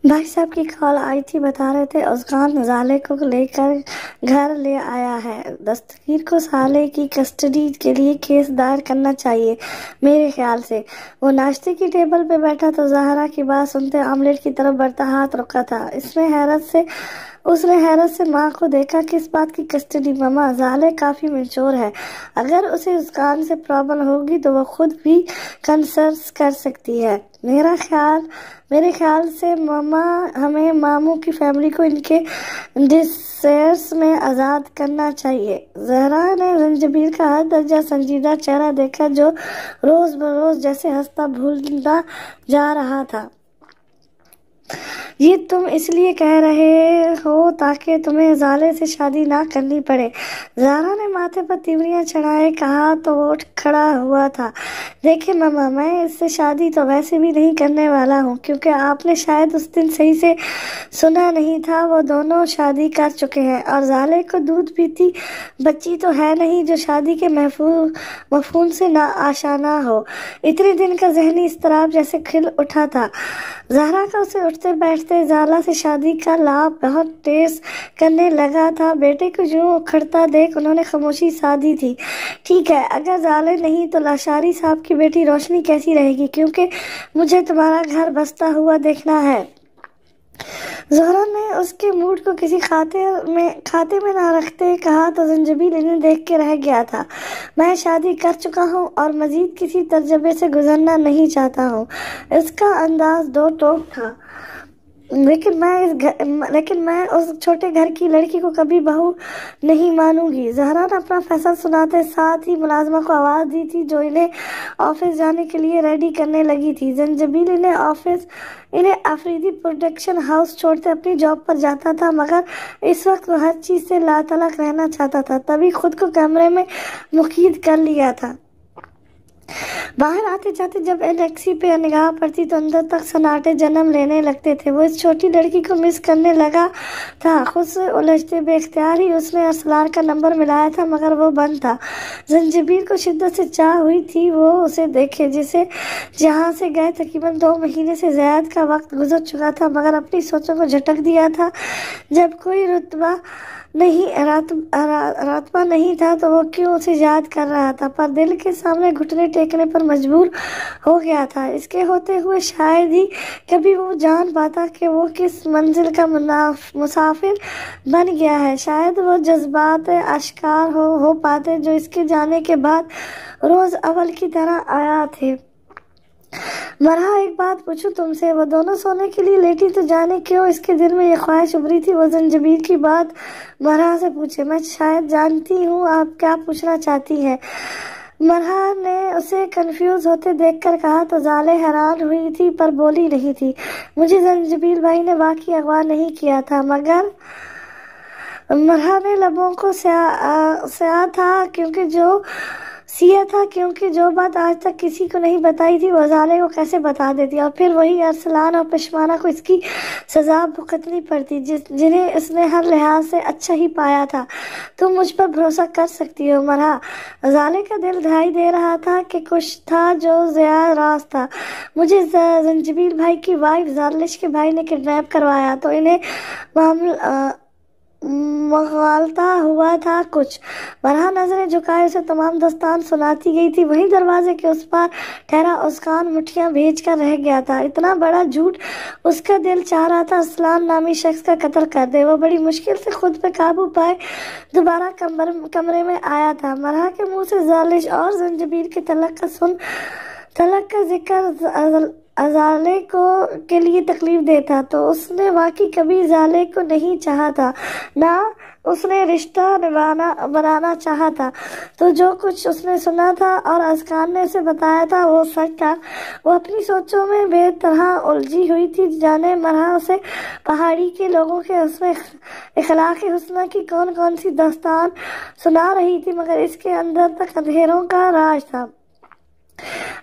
بھائی صاحب کی کال آئی تھی، بتا رہے تھے ازغان زالے کو لے کر گھر لے آیا ہے۔ دستگیر کو سالے کی کسٹڈی کے لیے کیس دائر کرنا چاہیے میرے خیال سے۔ وہ ناشتے کی ٹیبل پہ بیٹھا تو زہرا کی بات سنتے آملیٹ کی طرف بڑھتا ہاتھ رکا تھا۔ اس نے حیرت سے ماں کو دیکھا۔ کس بات کی کسٹڈی ماما؟ زالے کافی میچور ہے، اگر اسے ازغان سے پرابلم ہوگی تو وہ خود بھی کنسنٹ کر سکتی ہے۔ میرے خیال سے ماما ہمیں ماموں کی فیملی کو ان کے ڈسیئرز میں آزاد کرنا چاہیے۔ زہرا نے زنجبیل کا ہر درجہ سنجیدہ چہرہ دیکھا جو روز بروز جیسے ہنستا بھولتا جا رہا تھا۔ یہ تم اس لیے کہہ رہے ہو تاکہ تمہیں زالے سے شادی نہ کرنی پڑے؟ زہرا نے ماتھے پر تیوریاں چڑھائے کہا تو وہ اٹھ کھڑا ہوا تھا۔ دیکھیں ماما، میں اس سے شادی تو ویسے بھی نہیں کرنے والا ہوں، کیونکہ آپ نے شاید اس دن صحیح سے سنا نہیں تھا، وہ دونوں شادی کر چکے ہیں اور زالے کو دودھ پیتی بچی تو ہے نہیں جو شادی کے مفہوم سے آشنا ہو۔ اتنے دن کا ذہنی اضطراب جیسے کھل اٹھا تھا۔ زہرا کا اسے اٹھتے بیٹھتے زالہ سے شادی کا لعاب بہت ٹیس کرنے لگا تھا۔ بیٹے کو یوں اکھڑتا دیکھ انہوں نے خاموشی سادھی تھی۔ ٹھیک ہے، اگر زالے نہیں تو لاشاری صاحب کی بیٹی روشنی کیسی رہے گی، کیونکہ مجھے تمہارا گھر بستا ہوا دیکھنا ہے۔ زہرا نے اس کے موڈ کو کسی کھاتے میں نہ رکھتے کہا تو زنجبیل انہیں دیکھ کے رہ گیا تھا۔ میں شادی کر چکا ہوں اور مزید کسی تجربے سے گزرنا نہیں چاہتا ہوں۔ اس کا انداز دو ٹوک تھا۔ لیکن میں اس چھوٹے گھر کی لڑکی کو کبھی بہو نہیں مانوں گی۔ زہرا نے اپنا فیصلہ سناتے ساتھ ہی ملازمہ کو آواز دی تھی جو انہیں آفس جانے کے لیے ریڈی کرنے لگی تھی۔ زنجبیل انہیں آفریدی پروڈکشن ہاؤس چھوڑتے اپنی جاب پر جاتا تھا، مگر اس وقت وہ ہر چیز سے لاتعلق رہنا چاہتا تھا، تبھی خود کو کیمرے میں مقید کر لیا تھا۔ باہر آتے جاتے جب انیکسی پہ نگاہ پڑتی تو اندر تک سناٹے جنم لینے لگتے تھے۔ وہ اس چھوٹی لڑکی کو مس کرنے لگا تھا۔ خود سے الجھتے بے اختیار ہی اس نے ارسلان کا نمبر ملایا تھا، مگر وہ بند تھا۔ زنجبیل کو شدت سے چاہ ہوئی تھی وہ اسے دیکھے، جہاں سے گئے تقریباً 2 مہینے سے زیادہ کا وقت گزر چکا تھا، مگر اپنی سوچوں کو جھٹک دیا تھا۔ جب کوئی راتبہ نہیں تھا تو وہ کیوں اسے یاد کر رہا تھا، پر دل کے سامنے گھٹنے ٹیکنے پر مجبور ہو گیا تھا۔ اس کے ہوتے ہوئے شاید ہی کبھی وہ جان پاتا کہ وہ کس منزل کا مسافر بن گیا ہے۔ شاید وہ جذبات آشکار ہو پاتے جو اس کے جانے کے بعد روز اول کی طرح آیا تھے۔ مرحا، ایک بات پوچھوں تم سے؟ وہ دونوں سونے کے لیے لیٹی تو جانے کیوں اس کے دل میں یہ خواہش ابھری تھی وہ زنجبیل کی بات مرحا سے پوچھے۔ میں شاید جانتی ہوں آپ کیا پوچھنا چاہتی ہیں، مرحا نے اسے کنفیوز ہوتے دیکھ کر کہا تو زالے حیران ہوئی تھی پر بولی نہیں تھی۔ مجھے زنجبیل بھائی نے واقعی اغوا نہیں کیا تھا، مگر مرحا نے لبوں کو سیا تھا کیونکہ جو بات آج تک کسی کو نہیں بتائی تھی وہ زالے کو کیسے بتا دیتی، اور پھر وہی ارسلان اور پشمانہ کو اس کی سزا بھگتنی پڑتی جنہیں اس نے ہر لحاظ سے اچھا ہی پایا تھا۔ تم مجھ پر بھروسہ کر سکتی ہو مرحا۔ زالے کا دل دہائی دے رہا تھا کہ کچھ تھا جو زیادہ راز تھا۔ مجھے زنجبیل بھائی کی وائف زالش کے بھائی نے کڈنیپ کروایا تو انہیں مغالطہ ہوا تھا کچھ۔ مرحا نظریں جھکائے اسے تمام داستان سناتی گئی تھی۔ وہیں دروازے کے اس پار ٹھہرا ازغان مٹھیاں بھیج کر رہ گیا تھا۔ اتنا بڑا جھوٹ اس کا دل چاہ رہا تھا ارسلان نامی شخص کا قتل کر دے۔ وہ بڑی مشکل سے خود پہ قابو پائے دوبارہ کمرے میں آیا تھا۔ مرحا کے منہ سے زالش اور زنجبیل کے طلاق کا ذکر زالے کے لیے تکلیف دہ تھا، تو اس نے واقعی کبھی زالے کو نہیں چاہا تھا، نہ اس نے رشتہ بنانا چاہا تھا۔ تو جو کچھ اس نے سنا تھا اور ازغان نے اسے بتایا تھا وہ سچ تھا۔ وہ اپنی سوچوں میں بے طرح الجھی ہوئی تھی، جانے مرحا اسے پہاڑی کے لوگوں کے اخلاق حسنہ کی کون سی داستان سنا رہی تھی، مگر اس کے اندر تک اندھیروں کا راج تھا۔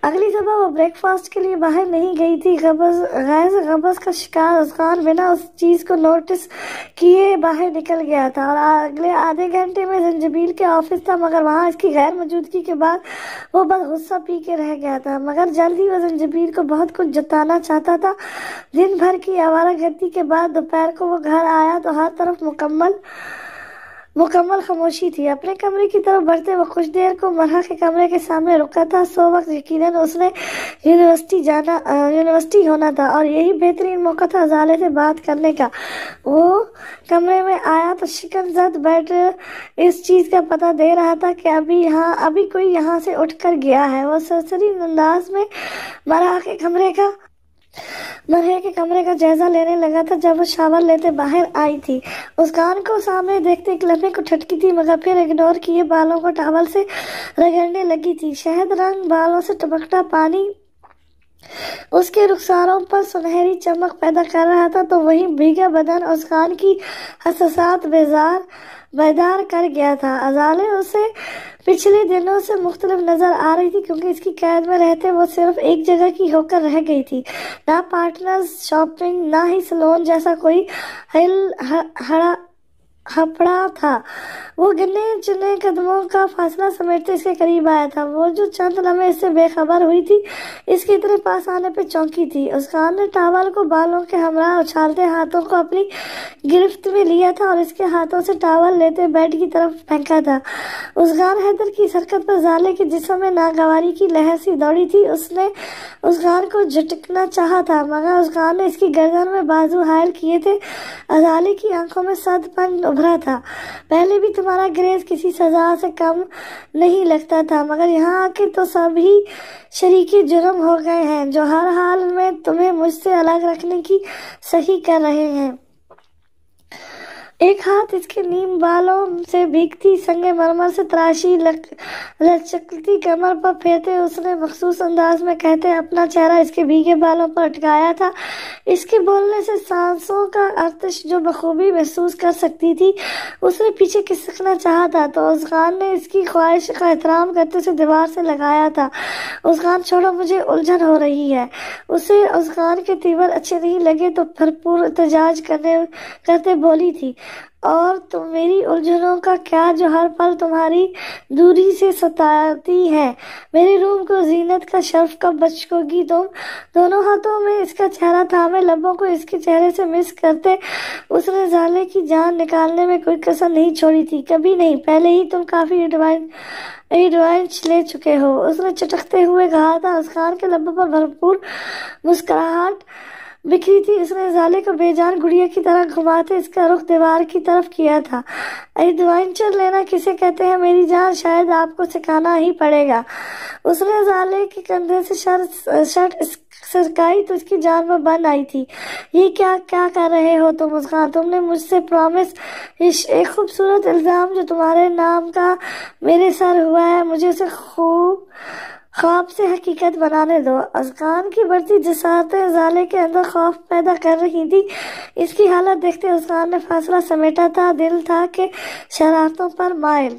اگلی صبح وہ بریک فاسٹ کے لیے باہر نہیں گئی تھی۔ قبض کا شکار ازغان بنا اس چیز کو نوٹس کیے باہر نکل گیا تھا اور اگلے آدھے گھنٹے میں زنجبیل کے آفس تھا، مگر وہاں اس کی غیر موجودگی کے بعد وہ بس غصہ پی کے رہ گیا تھا۔ مگر جلد ہی وہ زنجبیل کو بہت کچھ جتانا چاہتا تھا۔ دن بھر کی آوارہ گردی کے بعد دوپہر کو وہ گھر آیا تو ہر طرف مکمل خاموشی تھی۔ اپنے کمرے کی طرف بڑھتے وہ کچھ دیر کو مرحا کے کمرے کے سامنے رکا تھا۔ سو وقت یقیناً اس نے یونیورسٹی ہونا تھا اور یہی بہترین موقع تھا ازالے سے بات کرنے کا۔ وہ کمرے میں آیا تو شکن زد بیڈ اس چیز کا پتہ دے رہا تھا کہ ابھی کوئی یہاں سے اٹھ کر گیا ہے۔ وہ سرسری انداز میں مرحا کے کمرے کا جائزہ لینے لگا تھا جب وہ شاور لیتے باہر آئی تھی۔ ازغان کو سامنے دیکھتے ایک لمحے کو ٹھٹکی تھی، مگر پھر اگنور کیے بالوں کو ٹاول سے رگڑنے لگی تھی۔ شہد رنگ بالوں سے ٹپکتا پانی اس کے رخساروں پر سنہری چمک پیدا کر رہا تھا تو وہی بھیگا بدن ازغان کی حساسیت بیدار کر گیا تھا۔ ازالے اسے پچھلے دنوں سے مختلف نظر آ رہی تھی کیونکہ اس کی قید میں رہتے وہ صرف ایک جگہ کی ہو کر رہ گئی تھی، نہ پارٹنرز، شاپنگ، نہ ہی سلون جیسا کوئی ہپڑا تھا۔ وہ گنے چنے قدموں کا فاصلہ سمیٹتے اس کے قریب آیا تھا۔ وہ جو چند لمحے اس سے بے خبر ہوئی تھی اس کے اتنے پاس آنے پہ چونکی تھی۔ ازغان نے ٹاول کو بالوں کے ہمراہ اچھالتے ہاتھوں کو اپنی گرفت میں لیا تھا اور اس کے ہاتھوں سے ٹاول لیتے بیڈ کی طرف پھینکا تھا۔ ازغان حیدر کی اس حرکت پر ازالے کے جسم میں ناگواری کی لہر سی دوڑی تھی۔ اس نے ازغان کو جھٹکنا چاہا تھا مگر ازغان نے اس کی گردن میں بازو حائل کیے تھے۔ ازالے کی آنکھوں میں سرد پن ابھرا تھا۔ پہلے بھی تمہارا گریز کسی سزا سے کم نہیں لگتا تھا، مگر یہاں آ کے تو سبھی شریک جرم ہو گئے ہیں جو ہر حال میں تمہیں مجھ سے الگ رکھنے کی صحیح کر رہے ہیں۔ ایک ہاتھ اس کے نیم بالوں سے بھیگتی سنگ مرمر سے تراشی لچکتی کمر پر پھیرتے اس نے مخصوص انداز میں کہتے اپنا چہرہ اس کے بھیگے بالوں پر اٹکایا تھا۔ اس کے بولنے سے سانسوں کا آتش جو بخوبی محسوس کر سکتی تھی۔ اس نے پیچھے کھسکنا چاہا تھا تو ازغان نے اس کی خواہش کا احترام کرتے اسے دیوار سے لگایا تھا۔ ازغان چھوڑو، مجھے الجھن ہو رہی ہے۔ اسے ازغان کے تیور اچھے نہیں لگے تو بھرپور احتجاج کرتے بولی تھی، اور تم میری الجھنوں کا کیا جو ہر پل تمہاری دوری سے ستاتی ہے؟ میرے روم کو زینت کا شرف کب بخشو گی تم؟ دونوں ہاتھوں میں اس کا چہرہ تھامے لبوں کو اس کے چہرے سے مس کرتے اس نے ازالے کی جان نکالنے میں کوئی کسر نہیں چھوڑی تھی۔ کبھی نہیں، پہلے ہی تم کافی ایڈوانس لے چکے ہو، اس نے چٹکتے ہوئے کہا تھا۔ ازغان کے لبوں پر بھرپور مسکراہٹ بکھری تھی۔ اس نے ازالے کو بے جان گڑیا کی طرح گھماتے اس کا رخ دیوار کی طرف کیا تھا۔ ایڈوینچر لینا کسے کہتے ہیں میری جان؟ شاید آپ کو سکھانا ہی پڑے گا۔ اس نے ازالے کے کندھے سے شرٹ سرکائی تو اس کی جان میں بن آئی تھی۔ یہ کیا کر رہے ہو تم ازغان؟ تم نے مجھ سے پرامس، ایک خوبصورت الزام جو تمہارے نام کا میرے سر ہوا ہے، مجھے اسے خواب سے حقیقت بنانے دو۔ ازغان کی بڑھتی جسارتیں ازالے کے اندر خوف پیدا کر رہی تھی۔ اس کی حالت دیکھتے ازغان نے فاصلہ سمیٹا تھا۔ دل تھا کہ شرارتوں پر مائل۔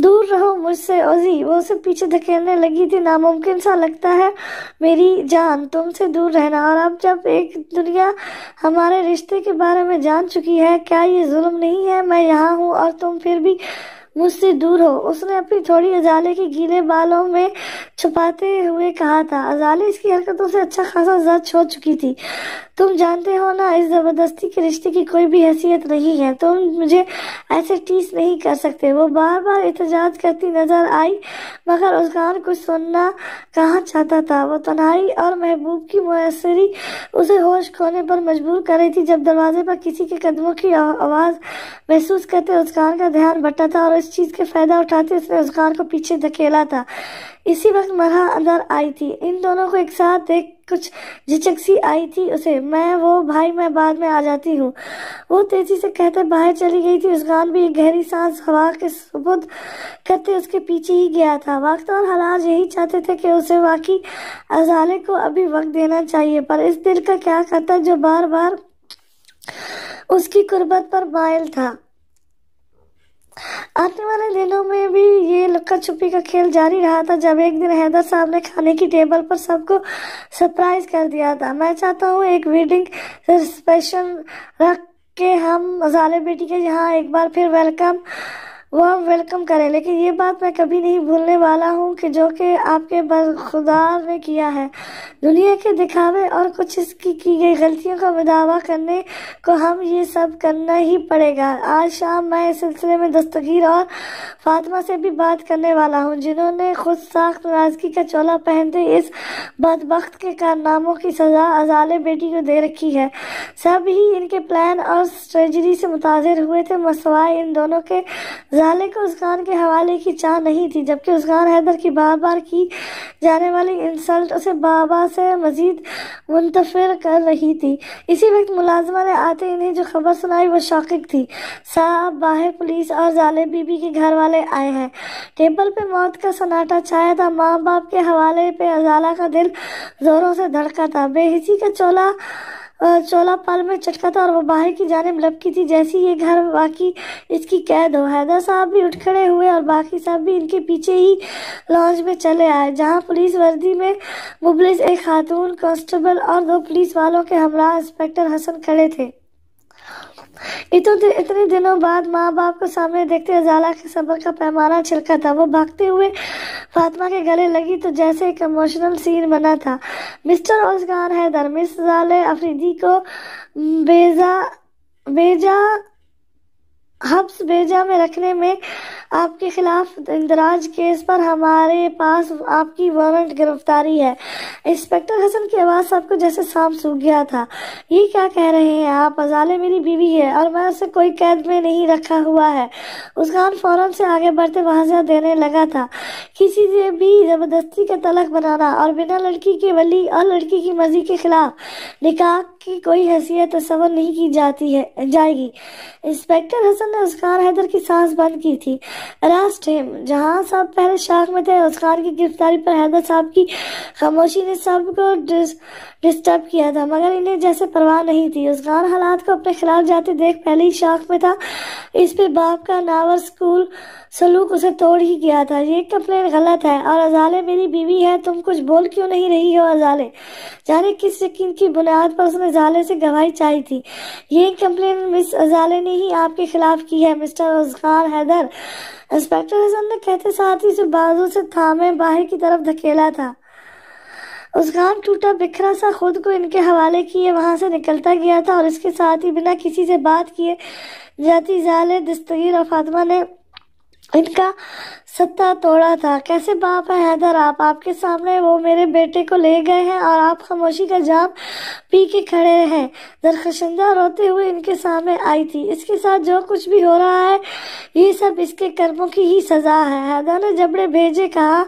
دور رہو مجھ سے اوزی، وہ اسے پیچھے دھکیلنے لگی تھی۔ ناممکن سا لگتا ہے میری جان تم سے دور رہنا، اور اب جب ایک دنیا ہمارے رشتے کے بارے میں جان چکی ہے، کیا یہ ظلم نہیں ہے؟ میں یہاں ہوں اور تم پھر بھی مجھ سے دور ہو۔ اس نے اپنی تھوڑی ازالے کے گیلے بالوں میں چھپاتے ہوئے کہا تھا۔ ازالے اس کی حرکتوں سے اچھا خاصا زد ہو چکی تھی۔ تم جانتے ہو نا، اس زبردستی کے رشتے کی کوئی بھی حیثیت نہیں ہے، تم مجھے ایسے ٹیس نہیں کر سکتے۔ وہ بار بار احتجاج کرتی نظر آئی مگر ازغان کچھ سننا کہاں چاہتا تھا۔ وہ تنہائی اور محبوب کی میسری اسے ہوش کھونے پر مجبور کر رہی تھی۔ جب دروازے پر کسی کے قدموں کی آواز محسوس کرتے ازغان کا دھیان بٹا تھا اور اس چیز کے فائدہ اٹھاتے اس نے ازغان کو پیچھے دھکیلا تھا۔ اسی وقت مرحا اندر آئی تھی۔ ان دونوں کو ایک ساتھ دیکھ کچھ جھجک سی آئی تھی اسے۔ بھائی میں بعد میں آ جاتی ہوں، وہ تیزی سے کہتے باہر چلی گئی تھی۔ ازغان بھی ایک گہری سانس ہوا کے سپرد کرتے اس کے پیچھے ہی گیا تھا۔ وقت اور حالات یہی چاہتے تھے کہ اسے واقعی ازالے کو ابھی وقت دینا چاہیے، پر اس دل کا کیا کرتا جو بار بار اس کی قربت پر مائل تھا۔ آنے والے دنوں میں بھی یہ لکا چھپی کا کھیل جاری رہا تھا، جب ایک دن حیدر صاحب نے کھانے کی ٹیبل پر سب کو سرپرائز کر دیا تھا۔ میں چاہتا ہوں ایک ویڈنگ ریسپشن رکھ کے ہم غالے بیٹی کے یہاں ایک بار پھر ویلکم کریں، لیکن یہ بات میں کبھی نہیں بھولنے والا ہوں کہ جو کہ آپ کے برخوردار نے کیا ہے۔ دنیا کے دکھاوے اور کچھ اس کی گئی غلطیوں کا مداوع کرنے کو ہم یہ سب کرنا ہی پڑے گا۔ آج شام میں اس سلسلے میں دستگیر اور فاطمہ سے بھی بات کرنے والا ہوں، جنہوں نے خود ساخت ناراضگی کا چولا پہنتے اس بدبخت کے کارناموں کی سزا ازالے بیٹی کو دے رکھی ہے۔ سب ہی ان کے پلان اور اسٹریٹجی سے متاثر ہوئے تھے، مسوائے ان دونوں کے زالے کو عثمان کے حوالے کی چاہ نہیں تھی، جبکہ عثمان حیدر کی بار بار کی جانے والی انسلٹ اسے بابا سے مزید منتفر کر رہی تھی۔ اسی وقت ملازمہ نے آتے انہیں جو خبر سنائی وہ شاکنگ تھی۔ صاحب باہر پولیس اور زالے بی بی کے گھر والے آئے ہیں۔ ٹیبل پہ موت کا سناٹا چھایا تھا۔ ماں باپ کے حوالے پہ ازالہ کا دل زوروں سے دھڑکا تھا، بے حسی کا چولا پل میں چٹکا تھا اور وہ باہر کی جانب لپکی تھی جیسی یہ گھر واقعی اس کی قید ہو۔ حیدر صاحب بھی اٹھ کھڑے ہوئے اور باقی سب بھی ان کے پیچھے ہی لانج میں چلے آئے، جہاں پولیس وردی میں مبلس ایک خاتون کانسٹیبل اور 2 پولیس والوں کے ہمراہ انسپکٹر حسن کھڑے تھے۔ اتنے دنوں بعد ماں باپ کو سامنے دیکھتے ازالہ کے صبر کا پیمانہ چھلکا تھا۔ وہ بھاگتے ہوئے فاطمہ کے گلے لگی تو جیسے ایک ایموشنل سین بنا تھا۔ مسٹر عثمان حیدر، مس زالے افریدی کو حبس بیجا میں رکھنے میں آپ کے خلاف اندراج کیس پر ہمارے پاس آپ کی وارنٹ گرفتاری ہے۔ انسپکٹر حسن کی آواز سب کو جیسے سانپ سونگھ گیا تھا۔ یہ کیا کہہ رہے ہیں آپ؟ ازالے میری بیوی ہے اور میں اسے کوئی قید میں نہیں رکھا ہوا ہے۔ عثمان فوراً سے آگے بڑھتے واضح دینے لگا تھا، کسی سے بھی زبردستی کا تعلق بنانا اور بنا لڑکی کے ولی اور لڑکی کی مرضی کے خلاف نکاح کی کوئی حیثیت تصور نہیں کی جائے گی۔ انسپکٹر حسن نے عثمان حیدر کی سانس بند کی تھی۔ اراسٹ ہم، جہاں سب پہلے شاک میں تھے۔ عثمان کی گرفتاری پر حیدر صاحب کی خاموشی نے سب کو ڈسٹرب کیا تھا، مگر انہیں جیسے پرواہ نہیں تھی۔ عثمان حالات کو اپنے خلاف جاتے دیکھ پہلے ہی شاک میں تھا۔ اس پہ باپ کا ناور سلوک اسے توڑ ہی گیا تھا۔ یہ کمپلین غلط ہے اور ازالے میری بیوی ہے۔ تم کچھ بول کیوں نہیں رہی ہو ازالے؟ جانے کس یقین کی بنیاد پر اس نے ازالے سے گواہی چاہی تھی؟ یہ کمپلین مس ازالے نے ہی آپ کے خلاف کی ہے مسٹر عثمان حیدر، انسپکٹر حسن نے کہتے ساتھ ہی اسے بازو سے تھامے باہر کی طرف دھکیلا تھا۔ عثمان ٹوٹا بکھرا سا خود کو ان کے حوالے کیے وہاں سے نکلتا گیا تھا اور اس کے ساتھ ہی بنا کسی سے بات کیے جاتی زالے دستگیر اور فاطمہ نے ان کا ستہ توڑا تھا۔ کیسے باپ ہے حیدر آپ کے سامنے وہ میرے بیٹے کو لے گئے ہیں اور آپ خاموشی کا جام پی کے کھڑے ہیں۔ درخشندہ روتے ہوئے ان کے سامنے آئی تھی۔ اس کے ساتھ جو کچھ بھی ہو رہا ہے یہ سب اس کے کرموں کی ہی سزا ہے۔ حیدر نے جبڑے بھیجے کہا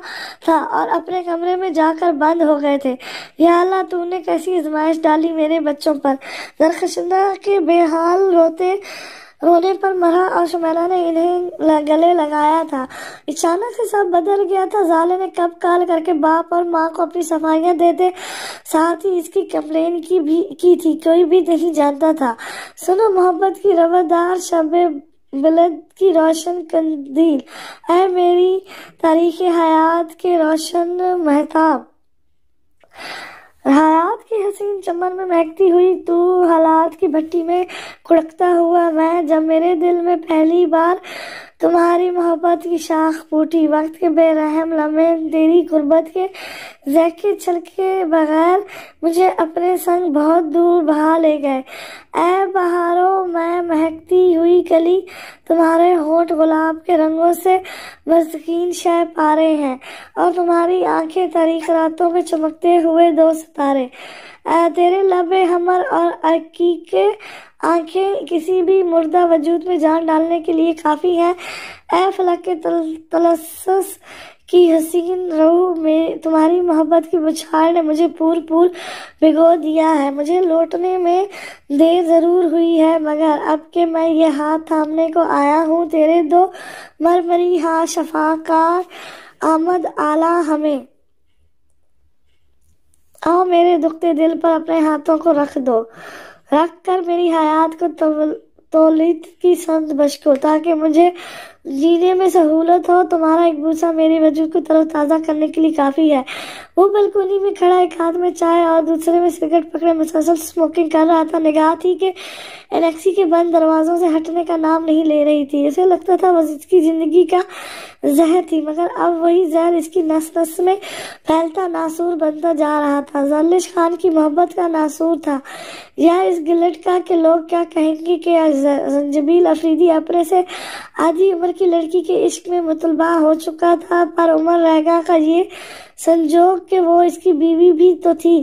تھا اور اپنے کمرے میں جا کر بند ہو گئے تھے۔ یا اللہ، تو نے کیسی آزمائش ڈالی میرے بچوں پر۔ درخشندہ کے بے حال رونے پر مرا اور شمیلہ نے انہیں گلے لگایا تھا۔ اچانک سے سب بدل گیا تھا۔ زالے نے کب کال کر کے باپ اور ماں کو اپنی صفائیاں دیتے، ساتھ ہی اس کی کمپلین کی تھی، کوئی بھی نہیں جانتا تھا۔ سنو محبت کی روادار شب بلد کی روشن قندیل، اے میری تاریخ حیات کے روشن مہتاب، حیات کی حسین چمن میں مہکتی ہوئی تو، حالات کی بھٹی میں کڑکتا ہوا میں، جب میرے دل میں پہلی بار تمہاری محبت کی شاخ پھوٹی، وقت کے بے رحم لمحے تیری غربت کے ذائقے چھلکے بغیر مجھے اپنے سنگ بہت دور بہا لے گئے۔ اے بہاروں میں مہکتی ہوئی کلی، تمہارے ہونٹ گلاب کے رنگوں سے مزکین شہ پارے ہیں اور تمہاری آنکھیں تاریک راتوں میں چمکتے ہوئے 2 ستارے۔ تیرے لب حمر اور عقیق آنکھیں کسی بھی مردہ وجود میں جان ڈالنے کے لیے کافی ہیں۔ اے فلک کے تلصص کی حسین روح، تمہاری محبت کی بچھاڑ نے مجھے پور بھگو دیا ہے۔ مجھے لوٹنے میں دیر ضرور ہوئی ہے، مگر اب کہ میں یہ ہاتھ تھامنے کو آیا ہوں، تیرے 2 مرمری ہاتھ شفاکار آمد آلا ہمیں۔ آؤ میرے دکھتے دل پر اپنے ہاتھوں کو رکھ کر میری حیات کو تولید کی سمت بشکو، تاکہ مجھے جینے میں سہولت ہو، تمہارا ایک بوسہ میرے وجود کو تر و تازہ کرنے کے لیے کافی ہے۔ وہ بلکونی میں کھڑا ایک ہاتھ میں چائے اور دوسرے میں سگریٹ پکڑے مسلسل اسموکنگ کر رہا تھا۔ نگاہ تھی کہ انیکسی کے بند دروازوں سے ہٹنے کا نام نہیں لے رہی تھی۔ اسے لگتا تھا وہ اس کی زندگی کا زہر تھی، مگر اب وہی زہر اس کی نس نس میں پھیلتا ناسور بنتا جا رہا تھا۔ زرلش خان کی محبت کا ناسور تھا، یا اس گلٹ کا کہ لوگ کیا کہیں گے کہ زنجبیل افریدی اپنے سے آدھی عمر کی لڑکی کے عشق میں مطلبہ ہو چکا تھا۔ پر عمر ریگا کا یہ سنجوگ کہ وہ اس کی بیوی بھی تو تھی،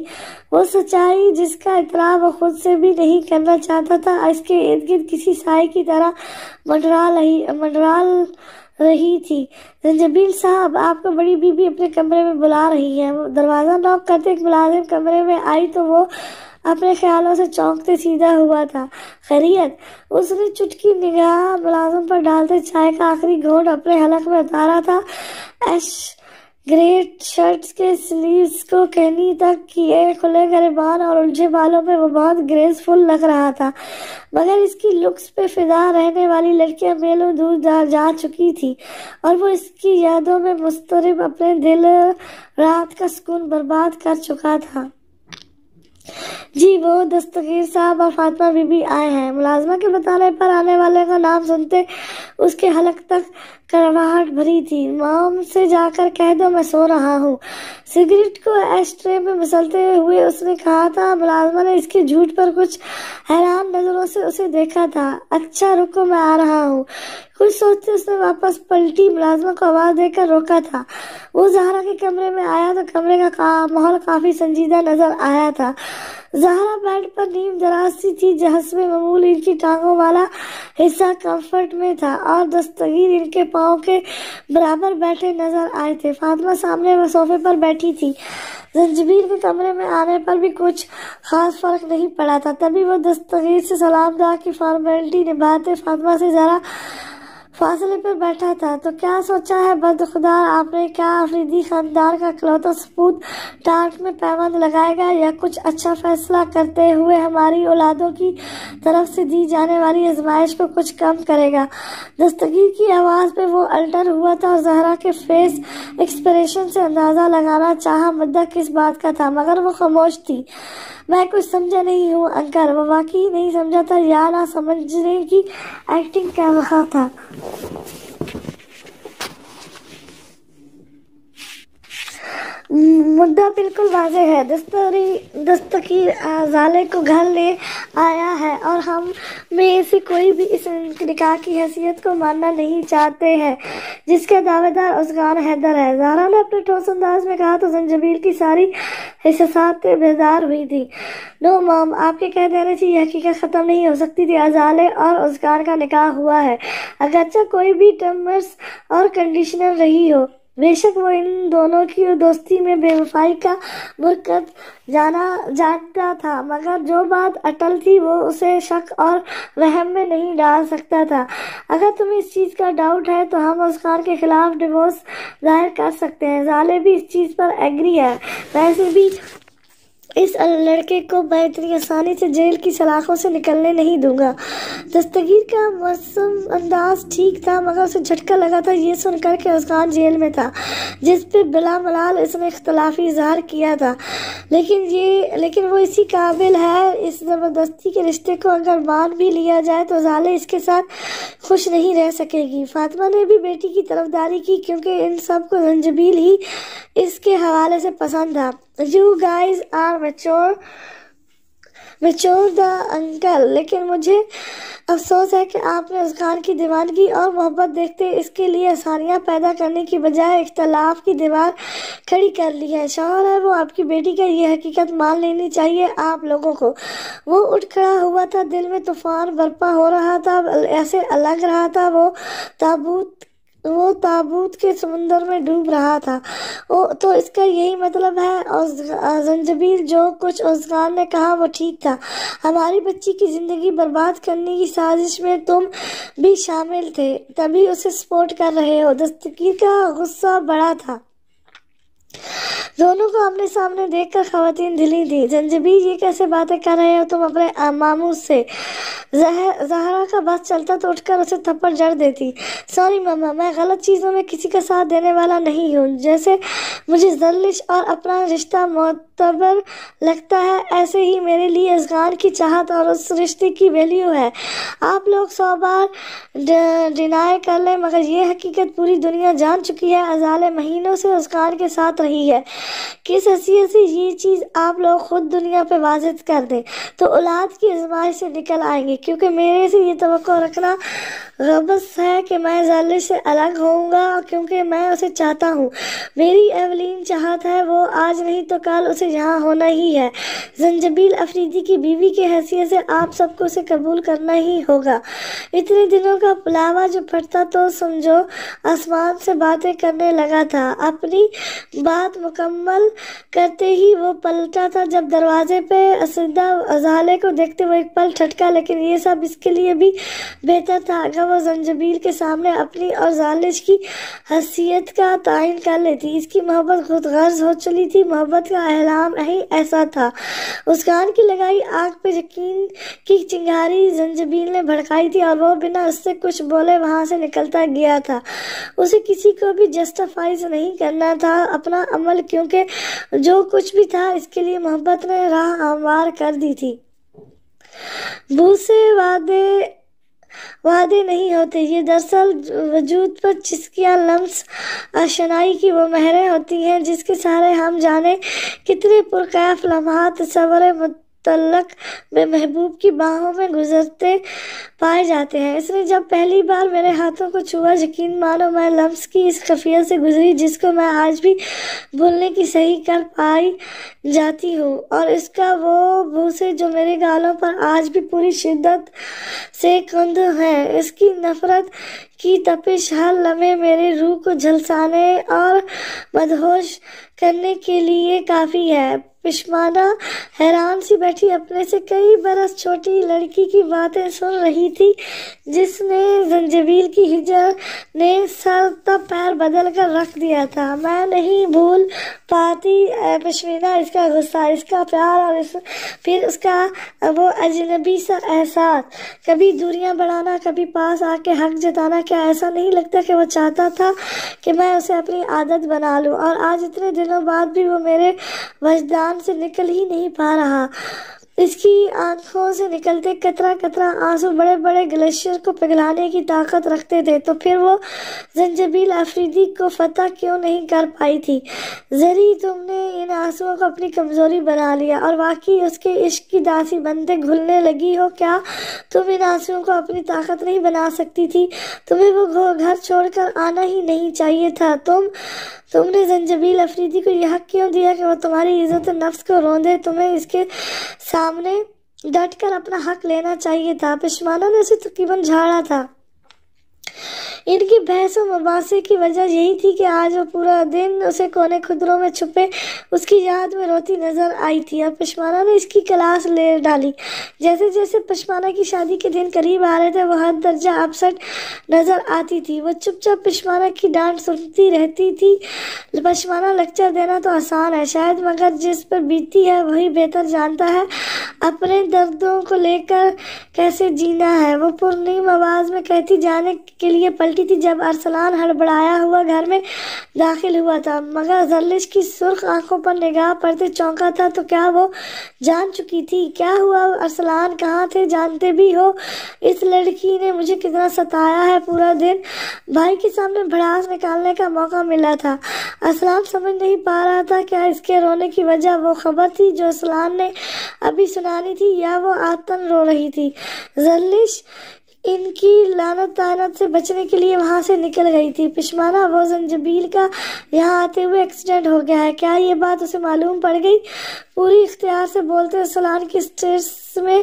وہ سچائی جس کا اعتراف وہ خود سے بھی نہیں کرنا چاہتا تھا، اس کے ارد گرد کسی سائے کی طرح منڈرال رہی تھی۔ زنجبیل صاحب، آپ کو بڑی بیوی اپنے کمرے میں بلا رہی ہے۔ دروازہ نوک کرتے ایک ملازم کمرے میں آئی تو وہ اپنے خیالوں سے چونکتے سیدھا ہوا تھا۔ خیریت؟ اس نے چٹکی نگاہ ملازم پر ڈالتے چائے کا آخری گھونٹ اپنے حلق میں اتارا تھا۔ ایش گریٹ شرٹ کے سلیوز کو کہنی تک کیے کھلے گریبان اور الجھے بالوں پہ وہ بہت گریسفل لگ رہا تھا، مگر اس کی لکس پہ فدا رہنے والی لڑکیاں میلوں دور جا چکی تھی اور وہ اس کی یادوں میں مضطرب اپنے دل رات کا سکون برباد کر چکا تھا۔ جی، وہ دستگیر صاحب اور فاطمہ بی بی آئے ہیں۔ ملازمہ کے بتانے پر آنے والے کا نام سنتے اس کے حلق تک کڑواہٹ بھری تھی۔ مام سے جا کر کہہ دو میں سو رہا ہوں۔ سگریٹ کو ایش ٹرے میں مسلتے ہوئے اس نے کہا تھا۔ ملازمہ نے اس کے جھوٹ پر کچھ حیران نظروں سے اسے دیکھا تھا۔ اچھا رکو، میں آ رہا ہوں۔ کچھ سوچتے اس نے واپس پلٹی۔ ملازمہ کو آواز دے کر روکا تھا۔ وہ زہرا کے کمرے میں آیا تو کمرے کا ماحول کافی سنجیدہ نظر آیا تھا۔ زہرا بیڈ پر نیم دراز سی تھی، حسب معمول ان کی ٹانگوں والا حصہ کمفرٹ میں تھا اور دستگیر ان کے پاؤں کے برابر بیٹھے نظر آئے تھے۔ فاطمہ سامنے وہ صوفے پر بیٹھی تھی۔ زنجبیل کے کمرے میں آنے پر بھی کچھ خاص فرق نہیں پڑا تھا۔ تبھی وہ دستگیر سے سلام دعا کی فارمیلٹی نبھاتے فاطمہ سے ذرا فاصلے پر بیٹھا تھا۔ تو کیا سوچا ہے بدخدار آپ نے؟ کیا افریدی خاندان کا اکلوتا سپوت ٹارٹ میں پیوند لگائے گا یا کچھ اچھا فیصلہ کرتے ہوئے ہماری اولادوں کی طرف سے دی جانے والی آزمائش کو کچھ کم کرے گا؟ دستگیر کی آواز پہ وہ الٹر ہوا تھا اور زہرا کے فیس ایکسپریشن سے اندازہ لگانا چاہا مدعا کس بات کا تھا، مگر وہ خاموش تھی۔ میں کچھ سمجھا نہیں ہوں انکل۔ وہ واقعی نہیں سمجھا تھا یا نہ سمجھنے کی ایکٹنگ کر رہا تھا۔ مدعا بالکل واضح ہے۔ دستگیر زالے کو گھر لے آیا ہے اور ہم میں سے کوئی بھی اس نکاح کی حیثیت کو ماننا نہیں چاہتے ہیں جس کے دعوے دار ازغان حیدر ہے۔ زہرا نے اپنے ٹھوس انداز میں کہا تو زنجبیل کی ساری حساسات بیدار ہوئی تھی۔ نو مام، آپ کے کہہ دینے سے یہ حقیقت ختم نہیں ہو سکتی تھی۔ زالے اور ازغان کا نکاح ہوا ہے، اگرچہ کوئی بھی ٹرمز اور کنڈیشنر رہی ہو۔ بے شک وہ ان دونوں کی دوستی میں بے وفائی کا مرکز جانتا تھا، مگر جو بات اٹل تھی وہ اسے شک اور وہم میں نہیں ڈال سکتا تھا۔ اگر تمہیں اس چیز کا ڈاؤٹ ہے تو ہم ازغان کے خلاف ڈیورس ظاہر کر سکتے ہیں۔ زالے بھی اس چیز پر ایگری ہے۔ ویسے بھی اس لڑکے کو میں اتنی آسانی سے جیل کی سلاخوں سے نکلنے نہیں دوں گا۔ دستگیر کا معصوم انداز ٹھیک تھا، مگر اسے جھٹکا لگا تھا یہ سن کر کہ ازغان جیل میں تھا، جس پہ بلا ملال اس نے اختلافی اظہار کیا تھا۔ لیکن وہ اسی قابل ہے۔ اس زبردستی کے رشتے کو اگر مان بھی لیا جائے تو زالے اس کے ساتھ خوش نہیں رہ سکے گی۔ فاطمہ نے بھی بیٹی کی طرفداری کی کیونکہ ان سب کو زنجبیل ہی اس کے حوالے سے پسند تھا۔ You guys are mature the uncle، لیکن مجھے افسوس ہے کہ آپ نے ازغان کی دیوانگی اور محبت دیکھتے اس کے لیے آسانیاں پیدا کرنے کی بجائے اختلاف کی دیوار کھڑی کر لی ہے۔ شوہر ہے وہ، آپ کی بیٹی کا یہ حقیقت مان لینی چاہیے آپ لوگوں کو۔ وہ اٹھ کھڑا ہوا تھا، دل میں طوفان برپا ہو رہا تھا، ایسے لگ رہا تھا وہ تابوت کے سمندر میں ڈوب رہا تھا۔ تو اس کا یہی مطلب ہے زنجبیل، جو کچھ ازغان نے کہا وہ ٹھیک تھا۔ ہماری بچی کی زندگی برباد کرنے کی سازش میں تم بھی شامل تھے، تبھی اسے سپورٹ کر رہے ہو۔ دستگیر کا غصہ بڑا تھا۔ دونوں کو آمنے سامنے دیکھ کر خواتین دھلی تھی۔ زنجبیل یہ کیسے باتیں کر رہے ہو تم اپنے ماموں سے؟ زہرا کا بس چلتا تو اٹھ کر اسے تھپڑ جڑ دیتی۔ سوری ماما، میں غلط چیزوں میں کسی کا ساتھ دینے والا نہیں ہوں۔ جیسے مجھے زرلش اور اپنا رشتہ معتبر لگتا ہے، ایسے ہی میرے لیے افغان کی چاہت اور اس رشتے کی ویلیو ہے۔ آپ لوگ 100 بار ڈینائی کر لیں مگر یہ حقیقت پوری دنیا جان چکی ہے، ازالے مہینوں سے افغان کے ساتھ رہی ہے۔ کس حیثیت سے یہ چیز آپ لوگ خود دنیا پہ واضح کر دیں تو اولاد کی آزمائش سے نکل آئیں گے، کیونکہ میرے سے یہ توقع رکھنا غبس ہے کہ میں زرلش سے الگ ہوں گا کیونکہ میں اسے چاہتا ہوں۔ میری ایولین چاہت ہے، وہ آج نہیں تو کل اسے یہاں ہونا ہی ہے۔ زنجبیل افریدی کی بیوی کی حیثیت سے آپ سب کو اسے قبول کرنا ہی ہوگا۔ اتنے دنوں کا پلاوا جو پھٹتا تو سمجھو آسمان سے باتیں کرنے لگا تھا۔ اپنی بات مکمل کرتے ہی وہ پلٹا تھا جب دروازے پہ اسدہ ازالے کو دیکھتے وہ ایک پل ٹھٹکا، لیکن یہ سب اس کے لیے بھی بہتر تھا اگر وہ زنجبیل کے سامنے اپنی اور زرلش کی حیثیت کا تعین کر لیتی۔ اس کی محبت خود غرض ہو چلی تھی، محبت کا اعلان ہی ایسا تھا۔ اس کان کی لگائی آنکھ پہ یقین کی چنگاری زنجبیل نے بھڑکائی تھی اور وہ بنا اس سے کچھ بولے وہاں سے نکلتا گیا تھا۔ اسے کسی کو بھی جسٹیفائی نہیں کرنا تھا اپنا عمل، کیونکہ جو کچھ بھی تھا اس کے لیے محبت نے راہ ہموار کر دی تھی۔ بو سے وعدے نہیں ہوتے، یہ دراصل وجود پر چسکیاں لمس آشنائی کی وہ مہریں ہوتی ہیں جس کے سہارے ہم جانے کتنے پرکیف لمحات تصور متعلق میں محبوب کی باہوں میں گزرتے پائے جاتے ہیں۔ اس نے جب پہلی بار میرے ہاتھوں کو چھوا، یقین مانو میں لمس کی اس خفیہ سے گزری جس کو میں آج بھی بھولنے کی صحیح کر پائی جاتی ہوں، اور اس کا وہ بوسے جو میرے گالوں پر آج بھی پوری شدت سے کند ہیں۔ اس کی نفرت کی تپش ہر لمحے میرے روح کو جھلسانے اور مدہوش کرنے کے لیے کافی ہے۔ پشمانہ حیران سی بیٹھی اپنے سے کئی برس چھوٹی لڑکی کی باتیں سن رہی تھی جس نے زنجبیل کی ہجر نے سر تا پیر بدل کر رکھ دیا تھا۔ میں نہیں بھول پاتی پشمینہ، اس کا غصہ، اس کا پیار اور پھر اس کا وہ اجنبی سا احساس، کبھی دوریاں بڑھانا، کبھی پاس آ کے حق جتانا۔ کیا ایسا نہیں لگتا کہ وہ چاہتا تھا کہ میں اسے اپنی عادت بنا لوں، اور آج اتنے دنوں بعد بھی وہ میرے وجدان سے نکل ہی نہیں پا رہا۔ اس کی آنکھوں سے نکلتے قطرہ قطرہ آنسو بڑے بڑے گلیشیئر کو پگھلانے کی طاقت رکھتے تھے۔ تو پھر وہ زنجبیل افریدی کو فتح کیوں نہیں کر پائی تھی؟ زری، تم نے ان آنسوؤں کو اپنی کمزوری بنا لیا اور واقعی اس کے عشق کی داسی بنتے گھلنے لگی ہو۔ کیا تم ان آنسوؤں کو اپنی طاقت نہیں بنا سکتی تھی؟ تمہیں وہ گھر چھوڑ کر آنا ہی نہیں چاہیے تھا۔ تم نے زنجبیل افریدی کو یہ حق کیوں دیا کہ وہ تمہاری عزت نفس کو روندے؟ تمہیں اس کے سامنے ڈٹ کر اپنا حق لینا چاہیے تھا۔ پشمانہ نے اسے تقریباً جھاڑا تھا۔ ان کی بحث و مباحثے کی وجہ یہی تھی کہ آج وہ پورا دن اسے کونے خدروں میں چھپے اس کی یاد میں روتی نظر آئی تھی، اور پشمانہ نے اس کی کلاس لے ڈالی۔ جیسے جیسے پشمانہ کی شادی کے دن قریب آ رہے تھے وہ حد درجہ اپسٹ نظر آتی تھی۔ وہ چپ چاپ پشمانہ کی ڈانٹ سنتی رہتی تھی۔ پشمانہ لیکچر دینا تو آسان ہے شاید، مگر جس پر بیتتی ہے وہی بہتر جانتا ہے اپنے دردوں کو لے کر کیسے جینا ہے۔ وہ پرنیم آواز میں کہتی جانے کے لیے پلٹی تھی جب ارسلان ہڑبڑایا ہوا گھر میں داخل ہوا تھا، مگر زرلش کی سرخ آنکھوں پر نگاہ پڑتے چونکا تھا۔ تو کیا وہ جان چکی تھی؟ کیا ہوا؟ ارسلان کہاں تھے؟ جانتے بھی ہو اس لڑکی نے مجھے کتنا ستایا ہے پورا دن؟ بھائی کے سامنے بھڑاس نکالنے کا موقع ملا تھا۔ ارسلان سمجھ نہیں پا رہا تھا کیا اس کے رونے کی وجہ وہ خبر تھی جو ارسلان نے ابھی سنانی تھی، یا وہ عادتاً رو رہی تھی۔ زرلش ان کی لعنت طعنت سے بچنے کے لیے وہاں سے نکل گئی تھی۔ پشمانہ، وہ زنجبیل کا یہاں آتے ہوئے ایکسیڈنٹ ہو گیا ہے، کیا یہ بات اسے معلوم پڑ گئی؟ پوری اختیار سے بولتے ارسلان کی اسٹیئرز میں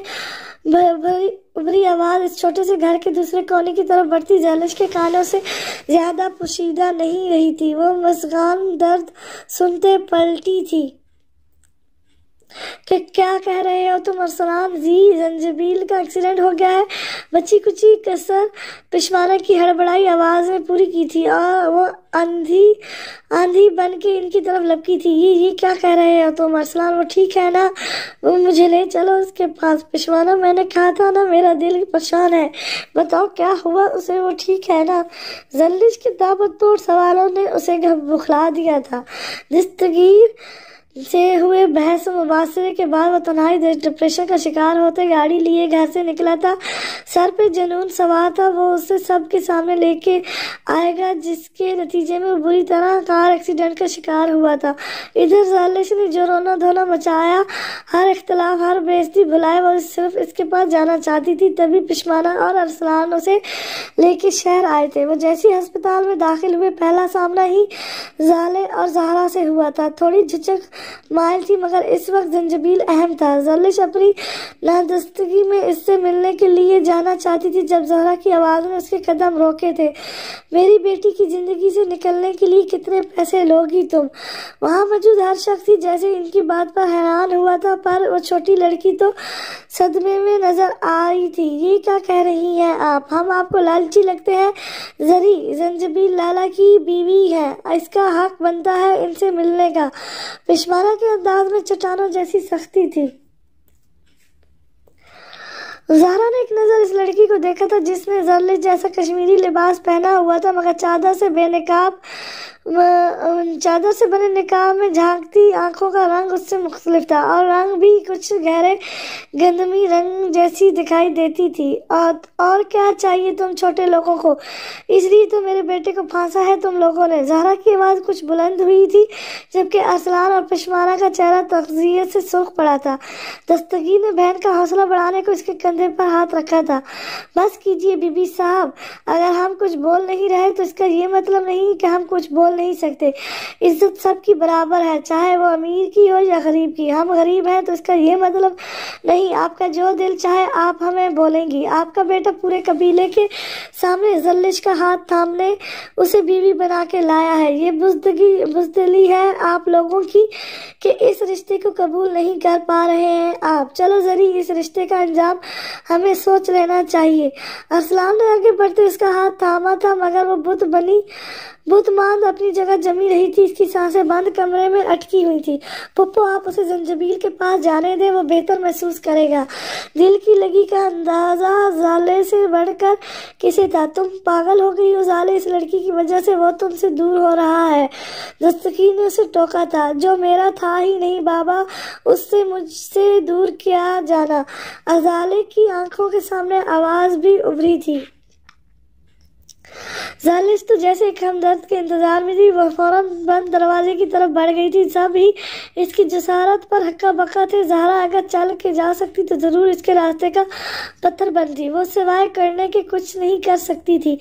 ابری آواز اس چھوٹے سے گھر کے دوسرے کونے کی طرف بڑھتی زرلش کے کانوں سے زیادہ پوشیدہ نہیں رہی تھی۔ وہ مسغان درد سنتے پلٹی تھی۔ کہ کیا کہہ رہے ہو تم ارسلان؟ جی زنجبیل کا ایکسیڈنٹ ہو گیا ہے، بچی کچی کسر پشمانہ کی ہڑبڑائی آواز میں پوری کی تھی اور وہ آندھی بن کے ان کی طرف لپکی تھی۔ یہ کیا کہہ رہے ہو تم ارسلان؟ وہ ٹھیک ہے نا؟ وہ مجھے لے چلو اس کے پاس۔ پشمانہ میں نے کہا تھا نا میرا دل پریشان ہے، بتاؤ کیا ہوا اسے؟ وہ ٹھیک ہے نا؟ زلیش کے دعوت توڑ سوالوں نے اسے بخلا دیا تھا۔ دستگیر سے ہوئے بحث و مباحثے کے بعد وہ تنہائی ڈپریشن کا شکار ہوتے گاڑی لیے گھر سے نکلا تھا۔ سر پہ جنون سوار تھا، وہ اسے سب کے سامنے لے کے آئے گا، جس کے نتیجے میں وہ بری طرح کار ایکسیڈنٹ کا شکار ہوا تھا۔ ادھر زلیش نے جو رونا دھونا مچایا، ہر اختلاف، ہر بے عزتی بھلائے، وہ صرف اس کے پاس جانا چاہتی تھی۔ تبھی پشمانہ اور ارسلان اسے لے کے شہر آئے تھے۔ وہ جیسی ہسپتال میں داخل ہوئے، پہلا سامنا ہی زالے اور زہرا سے ہوا تھا۔ تھوڑی جھجک مائل تھی مگر اس وقت زنجبیل اہم تھا۔ زلیش اپنی نادستگی میں اس سے ملنے کے لیے جانا چاہتی تھی جب زہرا کی آواز نے اس کے قدم روکے تھے۔ میری بیٹی کی زندگی سے نکلنے کے لیے کتنے پیسے لوگی تم؟ وہاں موجود ہر شخص ہی جیسے ان کی بات پر حیران ہوا تھا، پر وہ چھوٹی لڑکی تو صدمے میں نظر آ رہی تھی۔ یہ کیا کہہ رہی ہیں آپ؟ ہم آپ کو لالچی لگتے ہیں؟ زری زنجبیل لالا کی بیوی ہے، اس کا حق بنتا ہے ان سے ملنے کا۔ پشمانہ کے انداز میں چٹانوں جیسی سختی تھی۔ زہرا نے ایک نظر اس لڑکی کو دیکھا تھا جس نے زلیش جیسا کشمیری لباس پہنا ہوا تھا، مگر چادر سے بنے نقاب میں جھانکتی آنکھوں کا رنگ اس سے مختلف تھا، اور رنگ بھی کچھ گہرے گندمی رنگ جیسی دکھائی دیتی تھی۔ اور کیا چاہیے تم چھوٹے لوگوں کو؟ اس لیے تو میرے بیٹے کو پھانسا ہے تم لوگوں نے۔ زہرا کی آواز کچھ بلند ہوئی تھی، جبکہ ارسلان اور پشمانہ کا چہرہ تغذیت سے سرخ پڑا تھا۔ دستگیر نے بہن کا حوصلہ بڑھانے کو اس کے کندھے پر ہاتھ رکھا تھا۔ بس کیجیے بی بی صاحب، اگر ہم کچھ بول نہیں رہے تو اس کا یہ مطلب نہیں کہ ہم کچھ بول نہیں سکتے۔ عزت سب کی برابر ہے، چاہے وہ امیر کی ہو یا غریب کی۔ ہم غریب ہیں تو اس کا یہ مطلب نہیں آپ کا جو دل چاہے آپ ہمیں بولیں گی۔ آپ کا بیٹا پورے قبیلے کے سامنے زلیش کا ہاتھ تھامنے اسے بیوی بنا کے لایا ہے۔ یہ بزدلی ہے آپ لوگوں کی کہ اس رشتے کو قبول نہیں کر پا رہے ہیں آپ۔ چلو زری، اس رشتے کا انجام ہمیں سوچ لینا چاہیے۔ ارسلان نے آگے بڑھتے اس کا ہاتھ تھاما تھا، مگر وہ بت ماند اپنی جگہ جمی رہی تھی۔ اس کی سانسیں بند کمرے میں اٹکی ہوئی تھی۔ پپو آپ اسے زنجبیل کے پاس جانے دیں، وہ بہتر محسوس کرے گا۔ دل کی لگی کا اندازہ زالے سے بڑھ کر کسے تھا۔ تم پاگل ہو گئی ہو زالے، اس لڑکی کی وجہ سے وہ تم سے دور ہو رہا ہے۔ دستگیر نے اسے ٹوکا تھا، جو میرا تھا ہی نہیں بابا، اس سے مجھ سے دور کیا جانا۔ زالے کی آنکھوں کے سامنے آواز بھی ابھری تھی۔ زلیش تو جیسے ایک ہمدرد کے انتظار میں تھی، وہ فوراً بند دروازے کی طرف بڑھ گئی تھی۔ سب ہی اس کی جسارت پر ہکا بکا تھے۔ زہرا اگر چل کے جا سکتی تو ضرور اس کے راستے کا پتھر بنتی، وہ سوائے کرنے کے کچھ نہیں کر سکتی تھی۔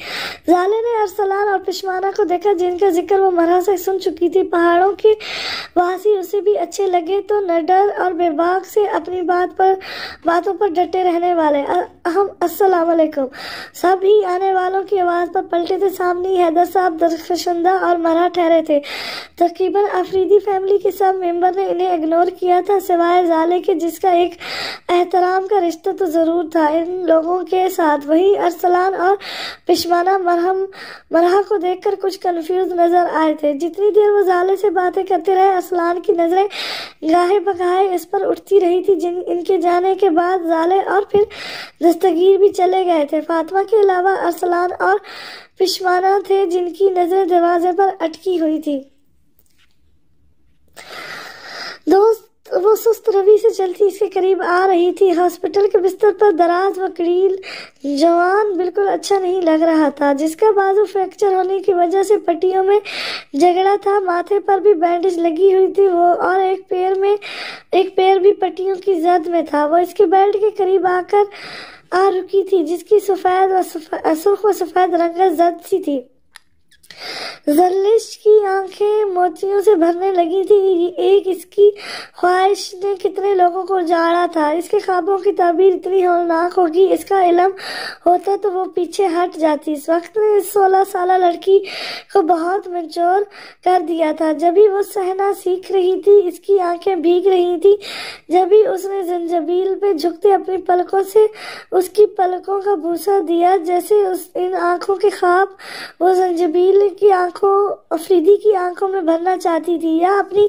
زالے نے ارسلان اور پشمانہ کو دیکھا، جن کا ذکر وہ مرہ سے سن چکی تھی۔ پہاڑوں کے واسی اسے بھی اچھے لگے تو نڈر اور بے باک سے اپنی باتوں پر ڈٹے رہنے والے۔ السلام علیکم۔ سب ہی آنے والوں کی آواز پر پلٹے تھے۔ سامنے حیدر صاحب درخشندہ اور مرہ ٹھہرے تھے۔ تقریباً افریدی فیملی کے سب ممبر نے انہیں اگنور کیا تھا، سوائے زالے کے، جس کا ایک احترام کا رشتہ تو ضرور تھا ان لوگوں کے ساتھ۔ وہی ارسلان اور پشمانہ مرہ کو دیکھ کر کچھ کنفیوز نظر آئے تھے۔ جتنی دیر وہ زالے سے باتیں کرتے رہے، ارسلان کی نظریں گاہے بگاہے اس پر اٹھتی رہی تھی۔ ان کے جانے کے بعد زالے اور پھر دستگیر بھی چلے گئے تھے۔ فاطمہ کے علاوہ ارسلان اور پشمانہ تھے جن کی نظریں دروازے پر اٹکی ہوئی تھی۔ وہ سست روی سے چلتی اس کے قریب آ رہی تھی۔ ہاسپٹل کے بستر پر دراز و کڑیل جوان بالکل اچھا نہیں لگ رہا تھا، جس کا بازو فریکچر ہونے کی وجہ سے پٹیوں میں جگڑا تھا۔ ماتھے پر بھی بینڈیج لگی ہوئی تھی اور ایک پیر بھی پٹیوں کی زد میں تھا۔ وہ اس کے بیلٹ کے قریب آ رکی تھی، جس کی سرخ و سفید رنگت زد سی تھی۔ زرلش کی آنکھیں موتیوں سے بھرنے لگی تھی۔ ایک اس کی خواہش نے کتنے لوگوں کو اجاڑا تھا۔ اس کے خوابوں کی تعبیر اتنی ہولناک ہوگی، اس کا علم ہوتا تو وہ پیچھے ہٹ جاتی۔ اس وقت نے اس 16 سالہ لڑکی کو بہت مچور کر دیا تھا۔ جبھی وہ سہنا سیکھ رہی تھی، اس کی آنکھیں بھیگ رہی تھی، جبھی اس نے زنجبیل پہ جھکتے اپنی پلکوں سے اس کی پلکوں کا بوسہ دیا، جیسے ان آنکھوں کے خواب وہ زنجبیل کی افریدی کی آنکھوں میں بھرنا چاہتی تھی، یا اپنی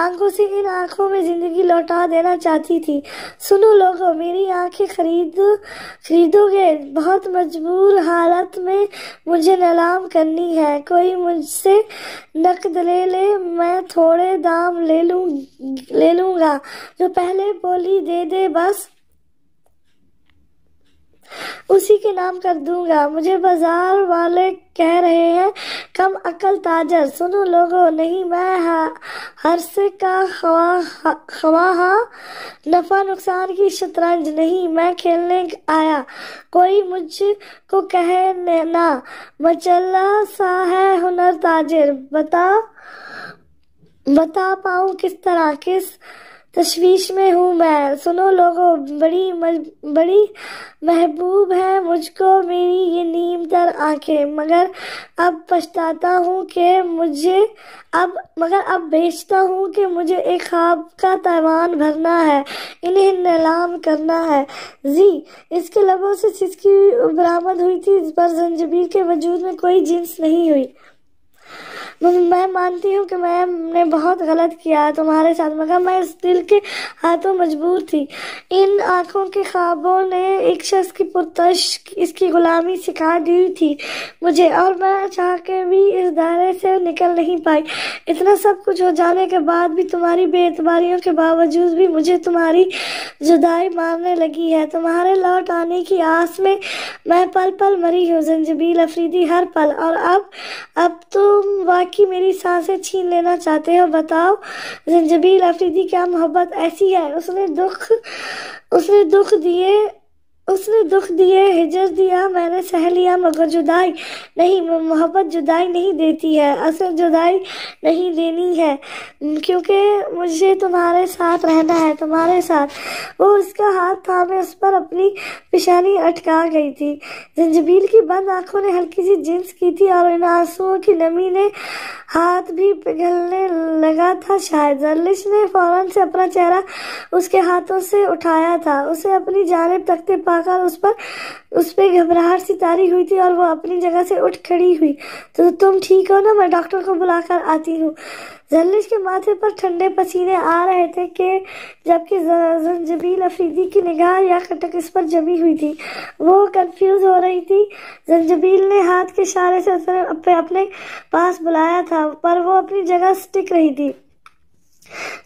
آنکھوں سے ان آنکھوں میں زندگی لوٹا دینا چاہتی تھی۔ سنو لوگو، میری آنکھیں خریدو گے؟ بہت مجبور حالت میں مجھے نیلام کرنی ہے۔ کوئی مجھ سے نقد لے لے، میں تھوڑے دام لے لوں گا، جو پہلے بولی دے دے بس اسی کے نام کر دوں گا۔ مجھے بازار والے کہہ رہے ہیں کم عقل تاجر۔ سنو لوگو، نہیں، میں ہرسے کا خواہاں، نفع نقصان کی شطرنج نہیں، میں کھیلنے آیا۔ کوئی مجھ کو کہے نا، مچلا سا ہے ہنر تاجر، بتا پاؤں کس طرح، کس تشویش میں ہوں میں۔ سنو لوگو، بڑی محبوب ہے مجھ کو میری یہ نیم تر آنکھیں، مگر اب پچھتاتا ہوں کہ مجھے ایک خواب کا تاوان بھرنا ہے، انہیں نیلام کرنا ہے۔ اس کے لبوں سے سسکی برآمد ہوئی تھی، پر زنجبیل کے وجود میں کوئی جنس نہیں ہوئی۔ میں مانتی ہوں کہ میں نے بہت غلط کیا تمہارے ساتھ، مگر میں اس دل کے ہاتھوں مجبور تھی۔ ان آنکھوں کے خوابوں نے ایک شخص کی پرتش اس کی غلامی سکھا دی تھی مجھے، اور میں چاہ کے بھی اس دائرے سے نکل نہیں پائی۔ اتنا سب کچھ ہو جانے کے بعد بھی، تمہاری بے اعتباریوں کے باوجود بھی، مجھے تمہاری جدائی مارنے لگی ہے۔ تمہارے لوٹ آنے کی آس میں میں پل پل مری ہوں زنجبیل افریدی، ہر پل۔ اور اب تم واقعی میری سانسیں چھین لینا چاہتے ہو۔ بتاؤ زنجبیل افریدی، کیا محبت ایسی ہے؟ اس نے دکھ دیے، ہجر دیا، میں نے سہ لیا، مگر جدائی نہیں، محبت جدائی نہیں دیتی ہے، اصل جدائی نہیں دینی ہے، کیونکہ مجھے تمہارے ساتھ رہنا ہے، تمہارے ساتھ۔ وہ اس کا ہاتھ تھامے اس پر اپنی پیشانی اٹکا گئی تھی۔ زنجبیل کی بند آنکھوں نے ہلکی سی جنس کی تھی، اور ان آنسوؤں کی نمی نے ہاتھ بھی پگھلنے لگا تھا شاید۔ زرلش نے فوراً سے اپنا چہرہ اس کے ہاتھوں سے اٹھایا تھا، اسے اپنی جانب تکتے پا کر اس پہ گھبراہٹ سی طاری ہوئی تھی، اور وہ اپنی جگہ سے اٹھ کھڑی ہوئی۔ تو تم ٹھیک ہو نا؟ میں ڈاکٹر کو بلا کر آتی ہوں۔ زرلش کے ماتھے پر ٹھنڈے پسینے آ رہے تھے، جبکہ زنجبیل افریدی کی نگاہ یا کٹک اس پر جمی ہوئی تھی۔ وہ کنفیوز ہو رہی تھی۔ زنجبیل نے ہاتھ کے اشارے سے اسے اپنے پاس بلایا تھا، پر وہ اپنی جگہ سٹک رہی تھی۔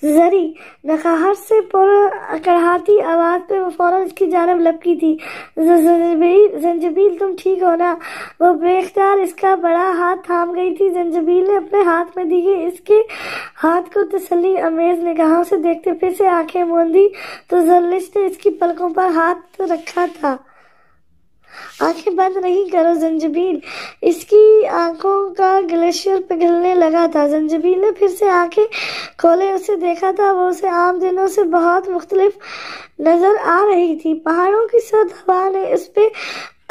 زری نقاہت سے پر کڑھاتی آواز پہ وہ فوراً اس کی جانب لپکی تھی۔ زنجبیل تم ٹھیک ہو نا؟ وہ بے اختیار اس کا بڑا ہاتھ تھام گئی تھی۔ زنجبیل نے اپنے ہاتھ میں دی گئی اس کے ہاتھ کو تسلی امیز نگاہوں سے دیکھتے پھر سے آنکھیں موندی تو زرلش نے اس کی پلکوں پر ہاتھ رکھا تھا۔ آنکھیں بند نہیں کرو زنجبیل۔ اس کی آنکھوں کا گلیشیئر پگھلنے لگا تھا۔ زنجبیل نے پھر سے آنکھیں کھولے اسے دیکھا تھا۔ وہ اسے عام دنوں سے بہت مختلف نظر آ رہی تھی۔ پہاڑوں کی سرد ہوا نے اس پہ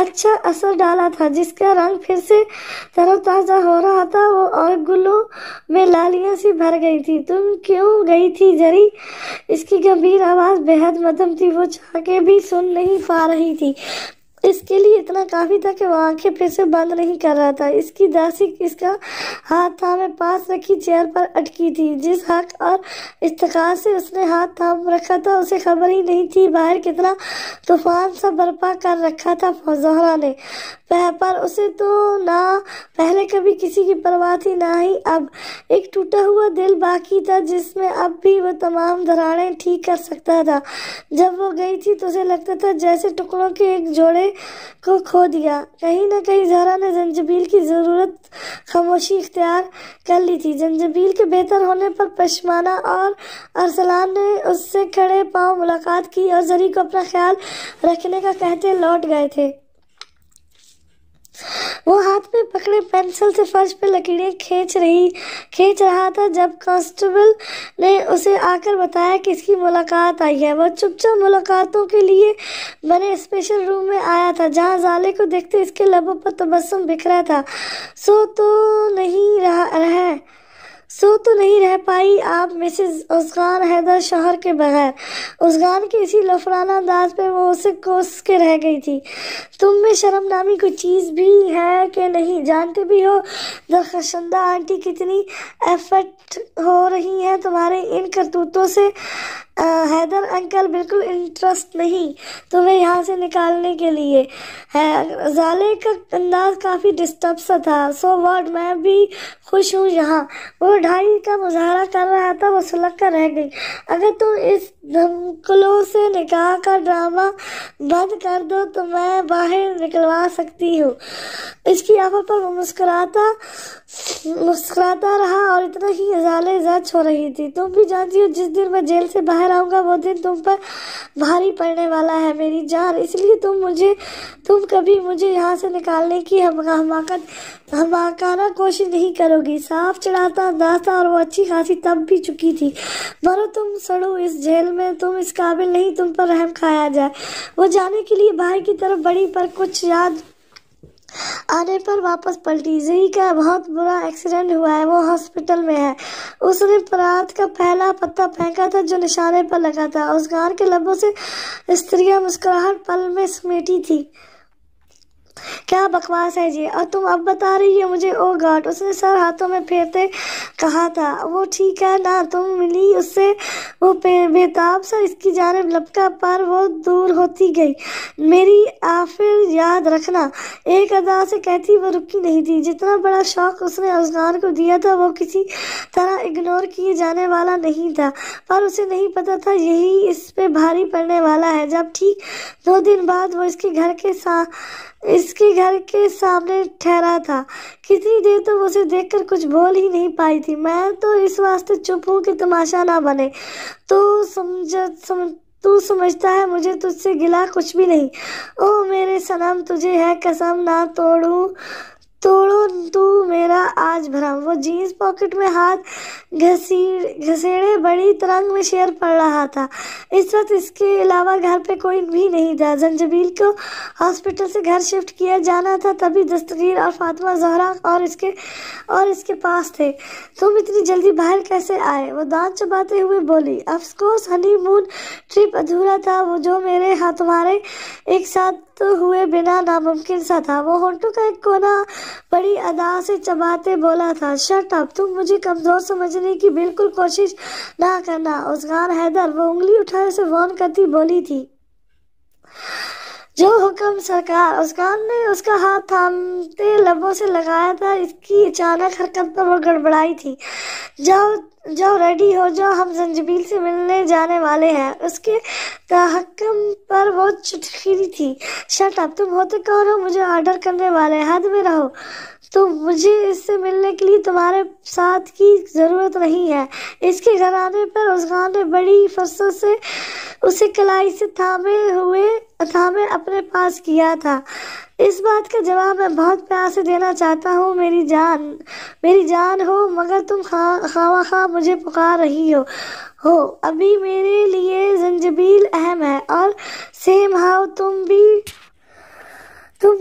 اچھا اثر ڈالا تھا، جس کا رنگ پھر سے تر و تازہ ہو رہا تھا، اور گلوں میں لالیاں سی بھر گئی تھی۔ تم کیوں گئی تھی زری؟ اس کی گمبھیر آواز بے حد مدھم تھی، وہ چاہ کے بھی سن نہیں پا رہی تھی۔ اس کے لیے اتنا کافی تھا کہ وہ آنکھیں پھر سے بند نہیں کر رہا تھا۔ اس کی داسی اس کا ہاتھ تھامے پاس رکھی چیئر پر اٹکی تھی۔ جس حق اور استقامت سے اس نے ہاتھ تھام رکھا تھا، اسے خبر ہی نہیں تھی باہر کتنا طوفان سا برپا کر رکھا تھا زہرا نے، پر اسے تو نہ پہلے کبھی کسی کی پرواہ تھی، نہ ہی اب۔ ایک ٹوٹا ہوا دل باقی تھا، جس میں اب بھی وہ تمام دراڑیں ٹھیک کر سکتا تھا۔ جب وہ گئی تھی تو اسے لگتا تھا جیسے ٹکڑوں کے ایک جوڑے کو کھو دیا۔ کہیں نہ کہیں زہرا نے زنجبیل کی ضرورت خاموشی اختیار کر لی تھی۔ زنجبیل کے بہتر ہونے پر پشمانہ اور ارسلان نے اس سے کھڑے پاؤں ملاقات کی اور زری کو اپنا خیال رکھنے کا کہتے لوٹ گئے تھے۔ وہ ہاتھ میں پکڑے پینسل سے فرش پہ لکیریں کھینچ رہا تھا جب کانسٹیبل نے اسے آ کر بتایا کہ اس کی ملاقات آئی ہے۔ وہ چپ چاپ ملاقاتوں کے لیے بنے اسپیشل روم میں آیا تھا جہاں زالے کو دیکھتے اس کے لبوں پر تبسم بکھرا تھا۔ سو تو نہیں رہ پائی آپ مسز ازغان حیدر شوہر کے بغیر؟ ازغان کے اسی لفرانہ انداز پہ وہ اسے کوس کے رہ گئی تھی۔ تم میں شرم نامی کوئی چیز بھی ہے کہ نہیں؟ جانتے بھی ہو درخشندہ آنٹی کتنی ایفرٹ ہو رہی ہیں تمہارے ان کرتوتوں سے۔ حیدر انکل بالکل انٹرسٹ نہیں تمہیں یہاں سے نکالنے کے لیے ہے۔ زالے کا انداز کافی ڈسٹرب سا تھا۔ سو واٹ، میں بھی خوش ہوں یہاں۔ وہ ڈھائی کا مظاہرہ کر رہا تھا، وہ سلک کر رہ گئی۔ اگر تم اس دھمکلوں سے نکاح کا ڈرامہ بند کر دو تو میں باہر نکلوا سکتی ہوں۔ اس کی آفر پر وہ مسکراتا رہا اور اتنا ہی زالے زچ ہو رہی تھی۔ تم بھی جانتی ہو جس دن میں جیل سے باہر آؤں گا وہ دن تم پر بھاری پڑنے والا ہے میری جان، اس لیے تم کبھی مجھے یہاں سے نکالنے کی حماقانہ کوشش نہیں کرو گی۔ صاف چڑھاتا انداز تھا اور وہ اچھی خاصی تب بھی چکی تھی۔ مرو تم سڑو اس جیل میں، تم اس قابل نہیں تم پر رحم کھایا جائے۔ وہ جانے کے لیے باہر کی طرف بڑھی پر کچھ یاد آنے پر واپس پلٹی۔ زی کا بہت برا ایکسیڈنٹ ہوا ہے، وہ ہاسپٹل میں ہے۔ اس نے پرات کا پہلا پتا پھینکا تھا جو نشانے پر لگا تھا۔ ازغان کے لبوں سے استریہ مسکراہٹ پل میں سمیٹی تھی۔ کیا بکواس ہے یہ، اور تم اب بتا رہی ہو مجھے؟ او گاڈ، اس نے سر ہاتھوں میں پھیرتے کہا تھا۔ وہ ٹھیک ہے نا؟ تم ملی اس سے؟ وہ بےتاب سا اس کی جانب لپکا پر وہ دور ہوتی گئی۔ میری آفر یاد رکھنا، ایک ادا سے کہتی وہ رکی نہیں تھی۔ جتنا بڑا شوق اس نے ازغان کو دیا تھا وہ کسی طرح اگنور کیے جانے والا نہیں تھا، پر اسے نہیں پتا تھا یہی اس پہ بھاری پڑنے والا ہے۔ جب ٹھیک 2 دن بعد وہ اس کے گھر کے سامنے ٹھہرا تھا، کتنی دیر تو وہ اسے دیکھ کر کچھ بول ہی نہیں پائی تھی۔ میں تو اس واسطے چپ ہوں کہ تماشا نہ بنے۔ تو سمجھتا ہے مجھے تجھ سے گلہ کچھ بھی نہیں؟ او میرے صنم، تجھے ہے قسم نہ توڑو تو میرا آج بھرم۔ وہ جینز پاکٹ میں ہاتھ گھسیڑے بڑی ترنگ میں شعر پڑھ رہا تھا۔ اس وقت اس کے علاوہ گھر پہ کوئی بھی نہیں تھا۔ زنجبیل کو ہاسپٹل سے گھر شفٹ کیا جانا تھا، تبھی دستگیر اور فاطمہ زہرا اور اس کے پاس تھے۔ تم اتنی جلدی باہر کیسے آئے؟ وہ دانت چباتے ہوئے بولی۔ Of course honey moon trip ادھورا تھا، وہ جو میرے تمہارے ایک ساتھ ہوئے بنا ناممکن سا تھا۔ وہ ہونٹوں کا ایک کونا بڑی ادا سے چباتے بولا تھا۔ شٹ اپ، تم مجھے کمزور سمجھنے کی بالکل کوشش نہ کرنا ازغان حیدر، وہ انگلی اٹھائے اسے وارن کرتی بولی تھی۔ جو حکم سرکار۔ ازغان نے اس کا ہاتھ تھامتے لبوں سے لگایا تھا۔ اس کی اچانک حرکت پر وہ گڑبڑائی تھی۔ جاؤ ریڈی ہو جاؤ، ہم زنجبیل سے ملنے جانے والے ہیں۔ اس کے تحکم پر وہ چٹخری تھی۔ شٹ اپ، تم ہوتے کون ہو مجھے آرڈر کرنے والے؟ حد میں رہو۔ مجھے اس سے ملنے کے لیے تمہارے ساتھ کی ضرورت نہیں ہے۔ اس کے گھر آنے پر ازغان نے بڑی فرصت سے اسے کلائی سے تھامے اپنے پاس کیا تھا۔ اس بات کا جواب میں بہت پیار سے دینا چاہتا ہوں میری جان ہو، مگر تم خواہ مجھے پکار رہی ہو۔ ابھی میرے لیے زنجبیل اہم ہے، اور سیم ہاؤ تم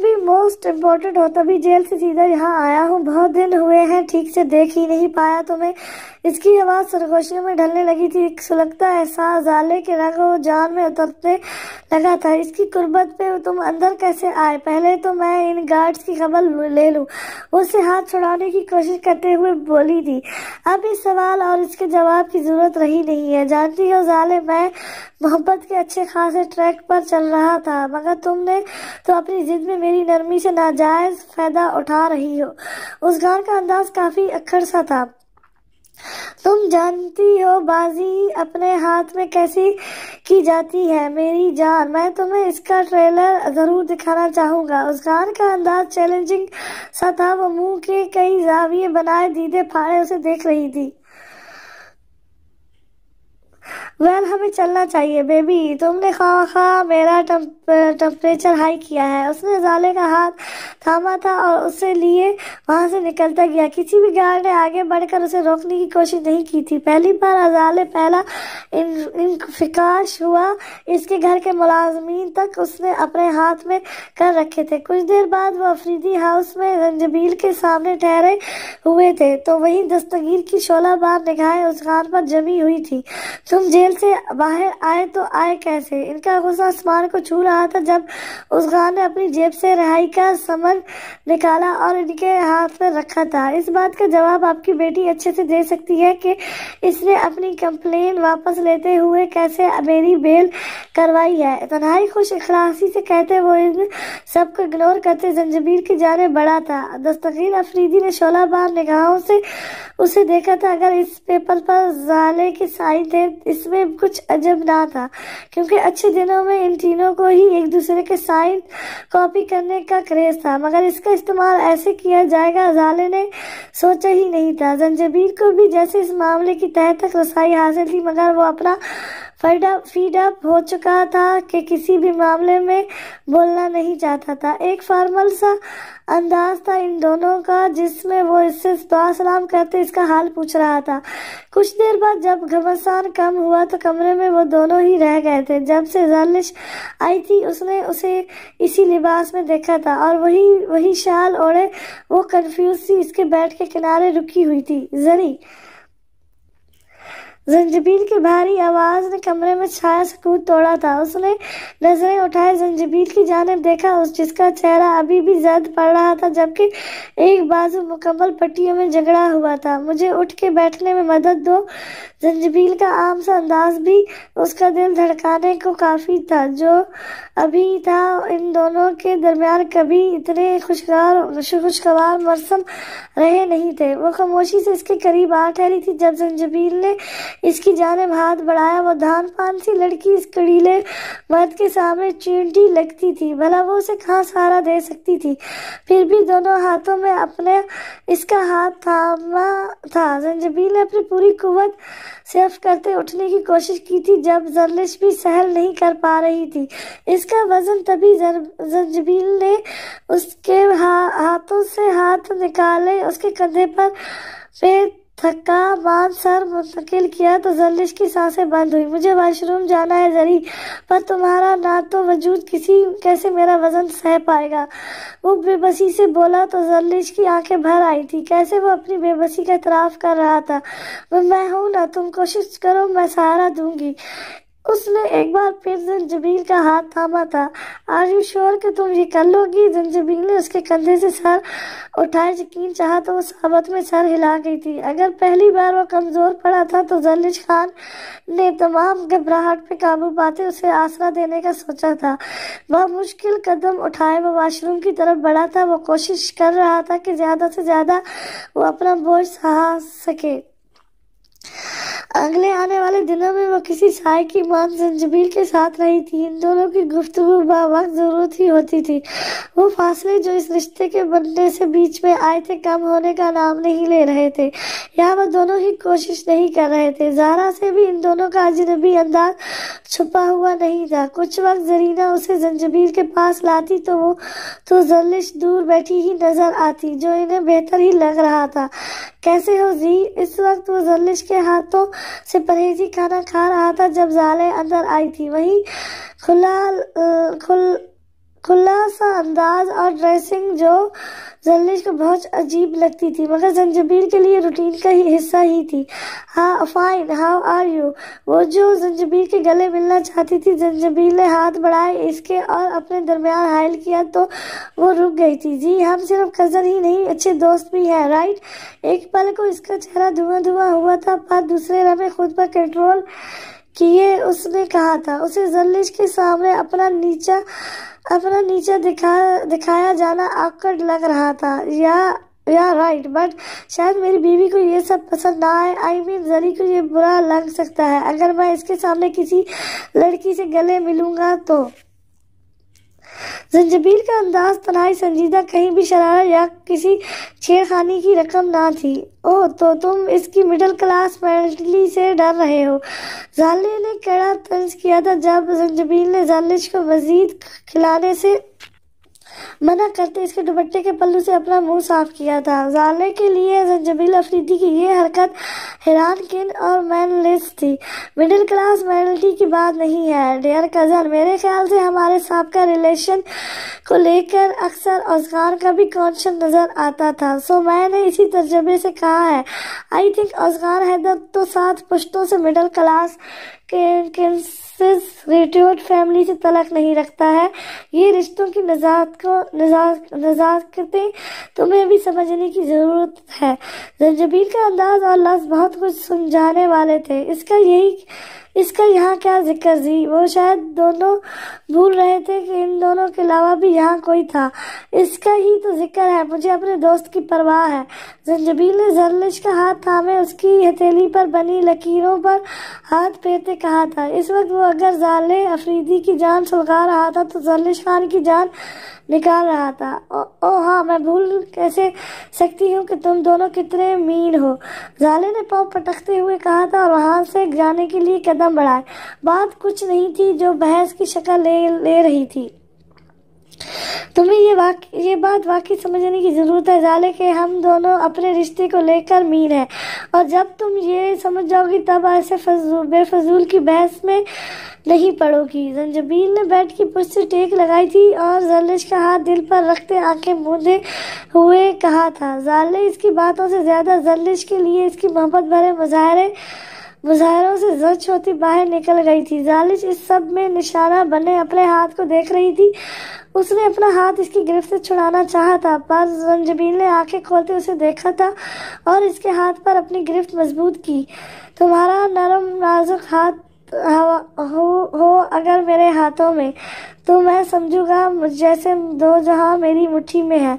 بھی موسٹ امپورٹنٹ ہو، تبھی جیل سے سیدھا یہاں آیا ہوں۔ بہت دن ہوئے ہیں، ٹھیک سے دیکھ ہی نہیں پایا تمہیں۔ اس کی آواز سرگوشیوں میں ڈھلنے لگی تھی۔ ایک سلگتا احساس زالے کے رگ و جان میں اترنے لگا تھا۔ اس کی قربت پہ تم اندر کیسے آئے؟ پہلے تو میں ان گارڈز کی خبر لے لوں، اس سے ہاتھ چھڑانے کی کوشش کرتے ہوئے بولی تھی۔ اب اس سوال اور اس کے جواب کی ضرورت رہی نہیں ہے۔ جانتی ہو زالے، میں محبت کے اچھے خاصے ٹریک پر چل رہا تھا، مگر تم نے تو اپنی ضد میں میری نرمی سے ناجائز فائدہ اٹھا رہی ہو۔ ازغان کا انداز کافی اکھڑ سا تھا۔ تم جانتی ہو بازی اپنے ہاتھ میں کیسی کی جاتی ہے میری جان، میں تمہیں اس کا ٹریلر ضرور دکھانا چاہوں گا۔ ازغان کا انداز چیلنجنگ سا تھا، وہ منہ کے کئی زاویے بنائے دیدے پھاڑے اسے دیکھ رہی تھی۔ ویل ہمیں چلنا چاہیے بیبی، تم نے خواہ میرا ٹمپریچر ہائی کیا ہے۔ اس نے ازالے کا ہاتھ تھاما تھا اور اسے لیے وہاں سے نکلتا گیا۔ کسی بھی گارڈ نے آگے بڑھ کر اسے روکنے کی کوشش نہیں کی تھی۔ پہلی بار ازالے پہلا انفکاش ہوا، اس کے گھر کے ملازمین تک اس نے اپنے ہاتھ میں کر رکھے تھے۔ کچھ دیر بعد وہ افریدی ہاؤس میں زنجبیل کے سامنے ٹھہرے ہوئے تھے تو وہیں دستگیر کی شعلہ بار نگاہیں عثمان پر جمی ہوئی تھی۔ تم جیل سے باہر آئے تو آئے کیسے؟ ان کا غصہ آسمان کو چھو رہا تھا جب عثمان نے اپنی جیب سے رہائی کا سمن نکالا اور ان کے ہاتھ میں رکھا تھا۔ اس بات کا جواب آپ کی بیٹی اچھے سے دے سکتی ہے کہ اس نے اپنی کمپلین واپس لیتے ہوئے کیسے میری بیل کروائی ہے۔ تنہائی خوش اخلاصی سے کہتے وہ ان سب کو اگنور کرتے زنجبیل کی جانب بڑھا تھا۔ دستگیر افریدی نے شعلہ بار نگاہوں سے اسے دیکھا تھا۔ اگر اس پیپر پر زالے کے سائن تھے اس میں کچھ عجب نہ تھا، کیونکہ اچھے دنوں میں ان تینوں کو ہی ایک دوسرے کے سائن کاپی کرنے کا کریز تھا، مگر اس کا استعمال ایسے کیا جائے گا زالے نے سوچا ہی نہیں تھا۔ زنجبیل کو بھی جیسے اس معاملے کی تہہ تک رسائی حاصل تھی، مگر وہ اپنا فیڈ اپ ہو چکا تھا کہ کسی بھی معاملے میں بولنا نہیں چاہتا تھا۔ ایک فارمل سا انداز تھا ان دونوں کا جس میں وہ اس سے دعا سلام کرتے اس کا حال پوچھ رہا تھا۔ کچھ دیر بعد جب گھمسان کم ہوا تو کمرے میں وہ دونوں ہی رہ گئے تھے۔ جب سے زرلش آئی تھی اس نے اسے اسی لباس میں دیکھا تھا اور وہی شال اوڑھے وہ کنفیوز سی اس کے بیڈ کے کنارے رکی ہوئی تھی۔ زری زنجبیل کی بھاری آواز نے کمرے میں چھایا سکوت توڑا تھا۔ اس نے نظریں اٹھائے زنجبیل کی جانب دیکھا، جس کا چہرہ ابھی بھی زرد پڑ رہا تھا جبکہ ایک بازو مکمل پٹیوں میں جگڑا ہوا تھا۔ مجھے اٹھ کے بیٹھنے میں مدد دو۔ زنجبیل کا عام سا انداز بھی اس کا دل دھڑکانے کو کافی تھا۔ جو ابھی تھا ان دونوں کے درمیان کبھی اتنے خوشگوار مرسم رہے نہیں تھے۔ وہ خاموشی سے اس کے قریب آ ٹھہری تھی۔ جب زنجبیل نے اس کی جانب ہاتھ بڑھایا وہ دھان پان سی لڑکی اس کڑیلے مرد کے سامنے چینٹی لگتی تھی، بھلا وہ اسے کہاں سہارا دے سکتی تھی۔ پھر بھی دونوں ہاتھوں میں اپنے اس کا ہاتھ تھاما تھا۔ زنجبیل نے اپنی پوری قوت صرف کرتے اٹھنے کی کوشش کی تھی جب زرلش بھی سہل نہیں کر پا رہی تھی اس کا وزن۔ تبھی زنجبیل نے اس کے ہاتھوں سے ہاتھ نکالے، اس کے کندھے پر تھکا مان سر منتقل کیا تو زرلش کی سانسیں بند ہوئی۔ مجھے واش روم جانا ہے زری، پر تمہارا نہ تو وجود کیسے میرا وزن سہ پائے گا؟ وہ بے بسی سے بولا تو زرلش کی آنکھیں بھر آئی تھی۔ کیسے وہ اپنی بے بسی کا اعتراف کر رہا تھا۔ میں ہوں نا، تم کوشش کرو، میں سہارا دوں گی۔ اس نے ایک بار پھر زنجبیل کا ہاتھ تھاما تھا۔ آر یو شور کہ تم یہ کر لو گی؟ زنجبیل نے اس کے کندھے سے سر اٹھائے، یقین چاہا تو وہ ثابت میں سر ہلا گئی تھی۔ اگر پہلی بار وہ کمزور پڑا تھا تو زرلش خان نے تمام گھبراہٹ پہ قابو پاتے اسے آسرا دینے کا سوچا تھا۔ وہ مشکل قدم اٹھائے وہ واش روم کی طرف بڑھا تھا۔ وہ کوشش کر رہا تھا کہ زیادہ سے زیادہ وہ اپنا بوجھ سہا سکے۔ اگلے آنے والے دنوں میں وہ کسی سائے کی مانند زنجبیل کے ساتھ رہی تھی۔ ان دونوں کی گفتگو وقت ضرورت ہی ہوتی تھی۔ وہ فاصلے جو اس رشتے کے بننے سے بیچ میں آئے تھے کم ہونے کا نام نہیں لے رہے تھے، یا وہ دونوں ہی کوشش نہیں کر رہے تھے۔ زہرا سے بھی ان دونوں کا اجنبی انداز چھپا ہوا نہیں تھا۔ کچھ وقت زرینہ اسے زنجبیل کے پاس لاتی تو زرلش دور بیٹھی ہی نظر آتی، جو انہیں بہتر ہی لگ رہا تھا۔ کیسے ہو زی؟ اس وقت وہ زرلش کے ہاتھوں سے پرہیزی کھانا کھا رہا تھا جب زالے اندر آئی تھی۔ وہی کھلا سا انداز اور ڈریسنگ جو زرلش کو بہت عجیب لگتی تھی مگر زنجبیل کے لیے روٹین کا ہی حصہ ہی تھی۔ ہاں فائن، ہاؤ آر یو؟ وہ جو زنجبیل کے گلے ملنا چاہتی تھی۔ زنجبیل نے ہاتھ بڑھائے اس کے اور اپنے درمیان حائل کیا تو وہ رک گئی تھی۔ جی ہم صرف کزن ہی نہیں، اچھے دوست بھی ہیں، رائٹ؟ ایک پل کو اس کا چہرہ دھواں ہوا تھا، پر دوسرے لمحے خود پر کنٹرول کیے اس نے کہا تھا۔ اسے زرلش کے سامنے اپنا نیچا دکھایا جانا آکورڈ لگ رہا تھا۔ یا رائٹ، بٹ شاید میری بیوی کو یہ سب پسند نہ آئے۔ آئی مین زری کو یہ برا لگ سکتا ہے اگر میں اس کے سامنے کسی لڑکی سے گلے ملوں گا تو۔ زنجبیل کا انداز تنہائی سنجیدہ، کہیں بھی شرارت یا کسی چھیڑخانی کی رقم نہ تھی۔ اوہ، تو تم اس کی مڈل کلاس مینٹلی سے ڈر رہے ہو؟ زالے نے کڑا طنز کیا تھا جب زنجبیل نے زالش کو مزید کھلانے سے منع کرتے اس کے دوپٹے کے پلو سے اپنا منہ صاف کیا تھا۔ زالے کے لیے زنجبیل افریدی کی یہ حرکت حیران کن اور مین لیس تھی۔ مڈل کلاس مینٹلی کی بات نہیں ہے ڈیئر کزن، میرے خیال سے ہمارے سابقہ ریلیشن کو لے کر اکثر ازغان کا بھی کانشن نظر آتا تھا، سو میں نے اسی تجربے سے کہا ہے۔ آئی تھنک ازغان حیدر تو 7 پشتوں سے مڈل کلاس ریٹیوٹ فیملی سے تعلق نہیں رکھتا ہے۔ یہ رشتوں کی نزاکتیں تمہیں بھی سمجھنے کی ضرورت ہے۔ زنجبیل کا انداز اور لفظ بہت کچھ سمجھانے والے تھے۔ اس کا یہاں کیا ذکر جی؟ وہ شاید دونوں بھول رہے تھے کہ ان دونوں کے علاوہ بھی یہاں کوئی تھا۔ اس کا ہی تو ذکر ہے، مجھے اپنے دوست کی پرواہ ہے۔ زنجبیل نے زالش کا ہاتھ تھامے اس کی ہتھیلی پر بنی لکیروں پر ہاتھ پھیرتے کہا تھا۔ اس وقت وہ اگر زالے افریدی کی جان سلگا رہا تھا تو زالش خان کی جان نکال رہا تھا۔ اوہ ہاں، میں بھول کیسے سکتی ہوں کہ تم دونوں کتنے مین ہو، زالے نے پاؤں پٹکتے ہوئے کہا تھا اور وہاں سے جانے کے لیے قدم بڑھائے۔ بات کچھ نہیں تھی جو بحث کی شکل لے رہی تھی۔ تمہیں یہ بات واقعی سمجھنے کی ضرورت ہے زالے کہ ہم دونوں اپنے رشتے کو لے کر مین ہیں، اور جب تم یہ سمجھ جاؤ گی تب ایسے بے فضول کی بحث میں نہیں پڑو گی۔ زنجبیل نے بیڈ کی پشت سے ٹیک لگائی تھی اور زالش کا ہاتھ دل پر رکھتے آنکھیں موندے ہوئے کہا تھا۔ زالے اس کی باتوں سے زیادہ زالش کے لیے اس کی محبت بھرے مظاہروں سے زچ ہوتی باہر نکل گئی تھی۔ زالش اس سب میں نشانہ بنے اپنے ہاتھ کو دیکھ رہی تھی۔ اس نے اپنا ہاتھ اس کی گرفت سے چھڑانا چاہا تھا، پر زنجبیل نے آنکھیں کھولتے اسے دیکھا تھا اور اس کے ہاتھ پر اپنی گرفت مضبوط کی۔ تمہارا نرم نازک ہاتھ ہو اگر میرے ہاتھوں میں تو میں سمجھوں گا جیسے 2 جہاں میری مٹھی میں ہے۔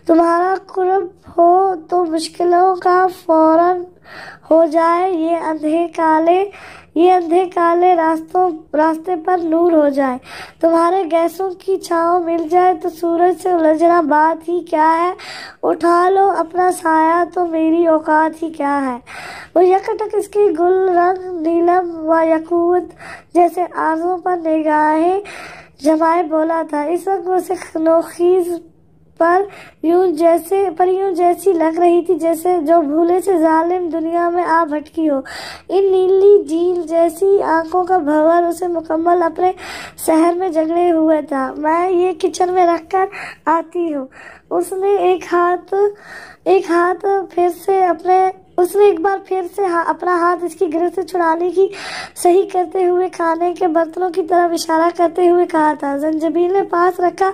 تمہارا قرب ہو تو مشکلوں کا فوراً ہو جائے، یہ اندھے کالے راستے پر نور ہو جائے، تمہارے گیسوں کی چھاؤں مل جائے تو سورج سے الجھنا بات ہی کیا ہے، اٹھا لو اپنا سایہ تو میری اوقات ہی کیا ہے۔ وہ یکٹک اس کی گل رنگ نیلم و یاقوت جیسے آرزوں پر نگاہیں جمائے بولا تھا۔ اس وقت وہ اسے نوخیز پر یوں جیسی لگ رہی تھی جیسے جو بھولے سے ظالم دنیا میں آ بھٹکی ہو۔ ان نیلی جھیل جیسی آنکھوں کا بھنور اسے مکمل اپنے سحر میں جگڑے ہوئے تھا۔ میں یہ کچن میں رکھ کر آتی ہوں۔ اس نے ایک بار پھر سے اپنا ہاتھ اس کی گرفت سے چھڑانے کی صحیح کرتے ہوئے کھانے کے برتنوں کی طرف اشارہ کرتے ہوئے کہا تھا۔ زنجبیل نے پاس رکھا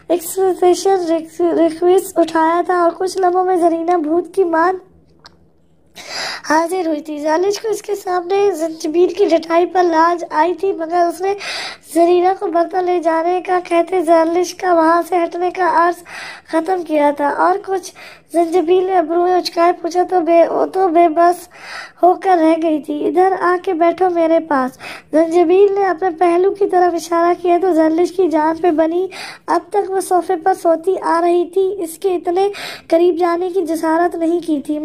ایکسپریشن ریکویسٹ اٹھایا تھا اور کچھ لمحوں میں زرینہ بھوت کی مان حاضر ہوئی تھی۔ زالش کو اس کے سامنے زنجبیل کی ڈٹائی پر لاج آئی تھی، مگر اس نے زرینہ کو برتن لے جانے کا کہتے زالش کا وہاں سے ہٹنے کا عرض ختم کیا تھا۔ اور کچھ؟ زنجبیل نے ابروئیں اچکائے پوچھا تو بے بس ہو کر رہ گئی تھی۔ ادھر آ کے بیٹھو میرے پاس۔ زنجبیل نے اپنے پہلو کی طرف اشارہ کیا تو زالش کی جان پہ بنی۔ اب تک وہ صوفے پر سوتی آ رہی تھی، اس کے اتنے قریب جانے کی جسارت نہیں کی تھی۔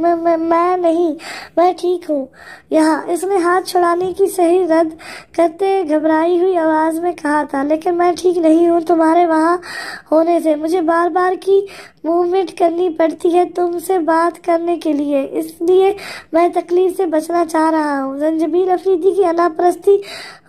میں ٹھیک ہوں یہاں، اس نے ہاتھ چھڑانے کی صحیح رد کرتے گھبرائی ہوئی آواز میں کہا تھا، لیکن میں ٹھیک نہیں ہوں تمہارے وہاں ہونے سے۔ مجھے بار بار کی موومنٹ کرنی پڑتی ہے تم سے بات کرنے کے لیے، اس لیے میں تکلیف سے بچنا چاہ رہا ہوں۔ زنجبیل افریدی کی انا پرستی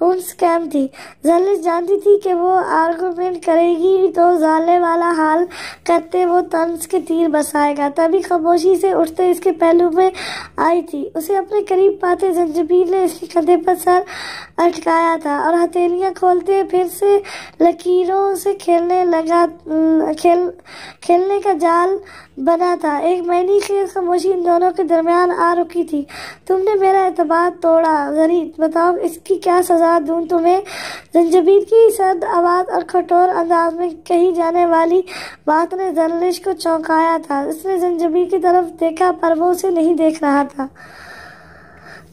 اسکیم تھی۔ زالش جانتی تھی کہ وہ آرگومنٹ کرے گی تو زالے والا حال کرتے وہ طنز کے تیر برسائے گا، تبھی خاموشی سے اٹھتے اس کے پہلو میں آئی تھی۔ اسے اپنے قریب پاتے زنجبیل نے اس کے کندھے پر سر اٹکایا تھا اور ہتھیلیاں کھولتے پھر سے لکیروں سے کھیلنے کا جال بنا تھا۔ ایک معنی خیز خاموشی ان دونوں کے درمیان آ رکی تھی۔ تم نے میرا اعتماد توڑا، زری بتاؤ اس کی کیا سزا دوں تمہیں؟ زنجبیل کی سرد آواز اور کھٹور انداز میں کہی جانے والی بات نے زالش کو چونکایا تھا۔ اس نے زنجبیل کی طرف دیکھا پر وہ اسے نہیں دیکھ رہا تھا۔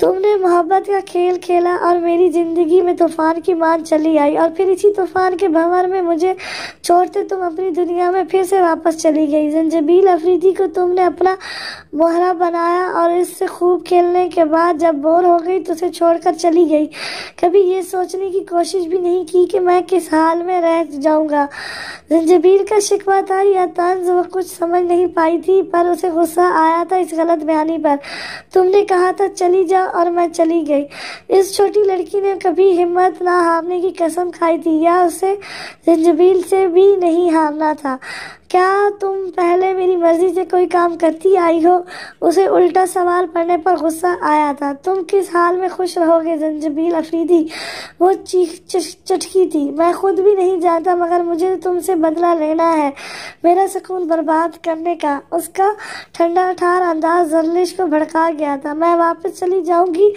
تم نے محبت کا کھیل کھیلا اور میری زندگی میں طوفان کی مان چلی آئی، اور پھر اسی طوفان کے بھنور میں مجھے چھوڑتے تم اپنی دنیا میں پھر سے واپس چلی گئی۔ زنجبیل افریدی کو تم نے اپنا مہرہ بنایا اور اس سے خوب کھیلنے کے بعد جب بور ہو گئی تو اسے چھوڑ کر چلی گئی۔ کبھی یہ سوچنے کی کوشش بھی نہیں کی کہ میں کس حال میں رہ جاؤں گا۔ زنجبیل کا شکوہ تھا یا طنز، وہ کچھ سمجھ نہیں پائی تھی، پر اسے غصہ آیا تھا اس غلط بیانی پر۔ تم نے کہا تھا چلی جا اور میں چلی گئی۔ اس چھوٹی لڑکی نے کبھی ہمت نہ ہارنے کی قسم کھائی تھی، یا اسے زنجبیل سے بھی نہیں ہارنا تھا۔ کیا تم پہلے میری مرضی سے کوئی کام کرتی آئی ہو؟ اسے الٹا سوال پڑھنے پر غصہ آیا تھا۔ تم کس حال میں خوش رہو گے زنجبیل افریدی؟ وہ چیخ چٹکی تھی۔ میں خود بھی نہیں جانتا، مگر مجھے تم سے بدلہ لینا ہے، میرا سکون برباد کرنے کا۔ اس کا ٹھنڈا ٹھار انداز زرلش کو بھڑکا گیا تھا۔ میں واپس چلی جاؤں گی،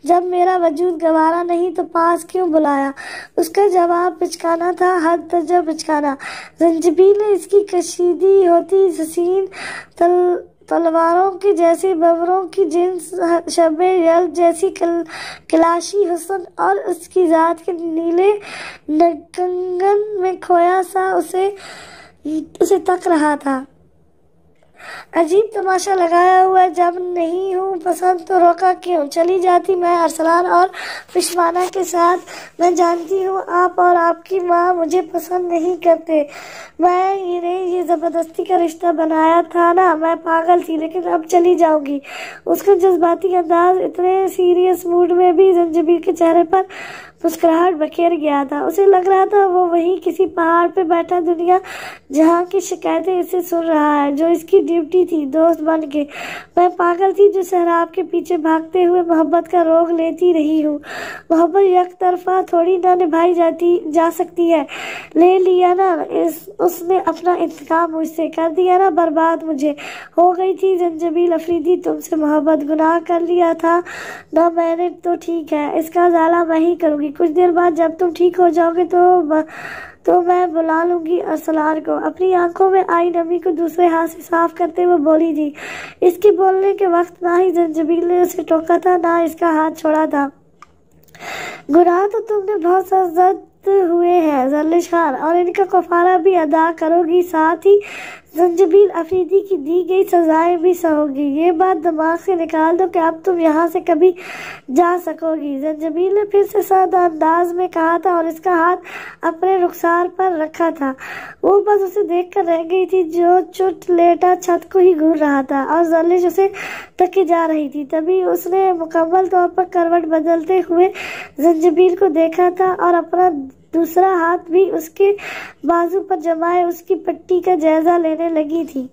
جب میرا وجود گوارا نہیں تو پاس کیوں بلایا؟ اس کا جواب پچکانا تھا، حد درجہ پچکانا۔ زنجبیل نے اس کی کشیدی ہوتی حسین تلواروں کی جیسی ببروں کی جنس، شب یلد جیسی کلاشی حسن اور اس کی ذات کے نیلے کنگن میں کھویا سا اسے تک رہا تھا۔ عجیب تماشا لگایا ہوا ہے، جب نہیں ہوں پسند تو روکا کیوں؟ چلی جاتی میں ارسلان اور پشمانہ کے ساتھ۔ میں جانتی ہوں آپ اور آپ کی ماں مجھے پسند نہیں کرتے، میں نے یہ زبردستی کا رشتہ بنایا تھا نا، میں پاگل تھی، لیکن اب چلی جاؤں گی۔ اس کا جذباتی انداز اتنے سیریس موڈ میں بھی زنجبیل کے چہرے پر مسکراہٹ بکھیر گیا تھا۔ اسے لگ رہا تھا وہ وہیں کسی پہاڑ پہ بیٹھا دنیا جہاں کی شکایتیں اسے سن رہا ہے، جو اس کی ڈیوٹی تھی دوست بن کے۔ میں پاگل تھی جو سہراب کے پیچھے بھاگتے ہوئے محبت کا روگ لیتی رہی ہوں۔ محبت یک طرفہ تھوڑی نہ نبھائی جا سکتی ہے۔ لے لیا نا اس نے اپنا انتقام مجھ سے، کر دیا نا برباد مجھے۔ ہو گئی تھی زنجبیل افریدی تم سے محبت، گناہ کر لیا تھا نا میں نے، تو ٹھیک ہے، اس کا ازالہ میں ہی کروں گی۔ کچھ دیر بعد جب تم ٹھیک ہو جاؤ گے تو میں بلا لوں گی ارسلان کو۔ اپنی آنکھوں میں آئی نمی کو دوسرے ہاتھ سے صاف کرتے ہوئے بولی تھی۔ اس کے بولنے کے وقت نہ ہی زنجبیل نے اسے ٹوکا تھا، نہ اس کا ہاتھ چھوڑا تھا۔ گناہ تو تم نے بہت سرزد ہوئے ہیں زرلش خان، اور ان کا کفارہ بھی ادا کرو گی، ساتھ ہی زنجبیل افریدی کی دی گئی سزائیں بھی سہو گی۔ یہ بات دماغ سے نکال دو کہ اب تم یہاں سے کبھی جا سکو گی، زنجبیل نے پھر سے سادہ انداز میں کہا تھا، اور اس کا ہاتھ اپنے رخسار پر رکھا تھا۔ وہ بس اسے دیکھ کر رہ گئی تھی، جو چٹ لیٹا چھت کو ہی گھور رہا تھا، اور زرلش اسے تکے جا رہی تھی۔ تبھی اس نے مکمل طور پر کروٹ بدلتے ہوئے زنجبیل کو دیکھا تھا، اور اپنا دوسرا ہاتھ بھی اس کے بازو پر جمائے اس کی پٹی کا جائزہ لینے لگی تھی۔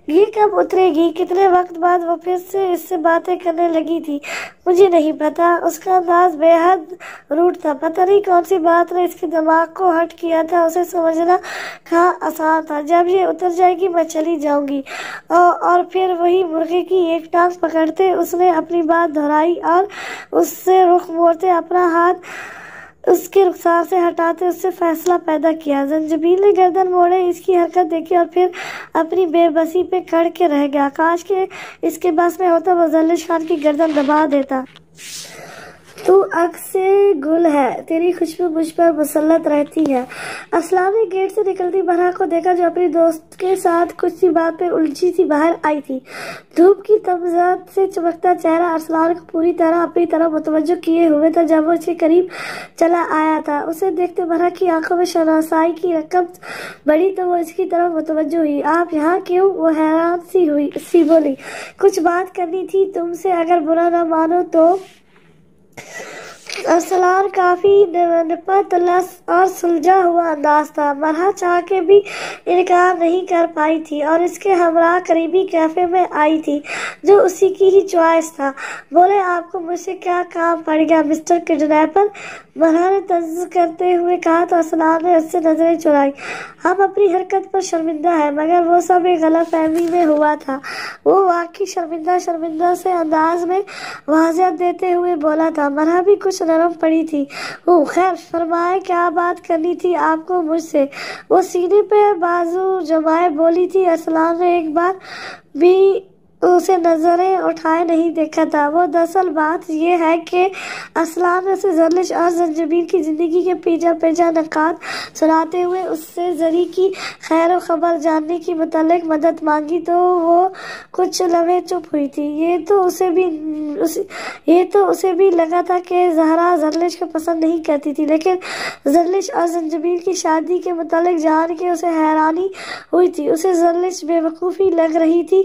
یہ کب اترے گی؟ کتنے وقت بعد وہ پھر سے اس سے باتیں کرنے لگی تھی؟ مجھے نہیں پتا۔ اس کا انداز بے حد روڈ تھا۔ پتہ نہیں کون سی بات نے اس کے دماغ کو ہٹ کیا تھا۔ اسے سمجھنا کہاں آسان تھا۔ جب یہ اتر جائے گی میں چلی جاؤں گی، اور پھر وہی مرغے کی ایک ٹانگ پکڑتے اس نے اپنی بات دہرائی، اور اس سے رخ موڑتے اپنا ہاتھ اس کے رخسار سے ہٹاتے اس سے فاصلہ پیدا کیا۔ زنجبیل نے گردن موڑے اس کی حرکت دیکھی اور پھر اپنی بے بسی پہ کھڑ کے رہ گیا۔ کاش کہ اس کے بس میں ہوتا وہ زرلش خان کی گردن دبا دیتا۔ تو عکس گل ہے، تیری خوشبو مجھ پر مسلط رہتی ہے۔ ارسلان نے گیٹ سے نکلتی برہا کو دیکھا، جو اپنی دوست کے ساتھ کچھ سی بات پہ الجھی سی باہر آئی تھی۔ دھوپ کی تمزد سے چمکتا چہرہ ارسلان کو پوری طرح اپنی طرف متوجہ کیے ہوئے تھا۔ جب وہ اس کے قریب چلا آیا تھا، اسے دیکھتے برہا کی آنکھوں میں شناسائی کی رقم بڑھی تو وہ اس کی طرف متوجہ ہوئی۔ آپ یہاں کیوں؟ وہ حیران سی بولی۔ کچھ بات کرنی تھی تم سے، اگر برا نہ مانو تو۔ ارسلان کافی نپت لس اور سلجھا ہوا انداز تھا۔ مرحا چاہ کے بھی انکار نہیں کر پائی تھی، اور اس کے ہمراہ قریبی کیفے میں آئی تھی، جو اسی کی ہی چوائس تھا۔ بولے آپ کو مجھ سے کیا کام پڑ گیا مسٹر کڈنیپر؟ مرحا نے طنز کرتے ہوئے کہا تو ارسلان نے اس سے نظریں چرائی۔ ہم اپنی حرکت پر شرمندہ ہیں، مگر وہ سب ایک غلط فہمی میں ہوا تھا۔ وہ واقعی شرمندہ سے انداز میں واضح دیتے ہوئے بولا تھا۔ مرحا بھی کچھ نرم پڑی تھی۔ خیر فرمائے، کیا بات کرنی تھی آپ کو مجھ سے؟ وہ سینے پہ بازو جمائے بولی تھی۔ ارسلان نے ایک بار بھی اسے نظریں اٹھائے نہیں دیکھا تھا۔ وہ دراصل بات یہ ہے کہ ارسلان نے اسے زرلش اور زنجبیل کی زندگی کے پیچھا پیچھا نکات سناتے ہوئے اس سے زری کی خیر و خبر جاننے کی متعلق مدد مانگی تو وہ کچھ لمحے چپ ہوئی تھی۔ یہ تو اسے بھی لگا تھا کہ زہرا زرلش کو پسند نہیں کرتی تھی، لیکن زرلش اور زنجبیل کی شادی کے متعلق جان کے اسے حیرانی ہوئی تھی۔ اسے زرلش بے وقوفی لگ رہی تھی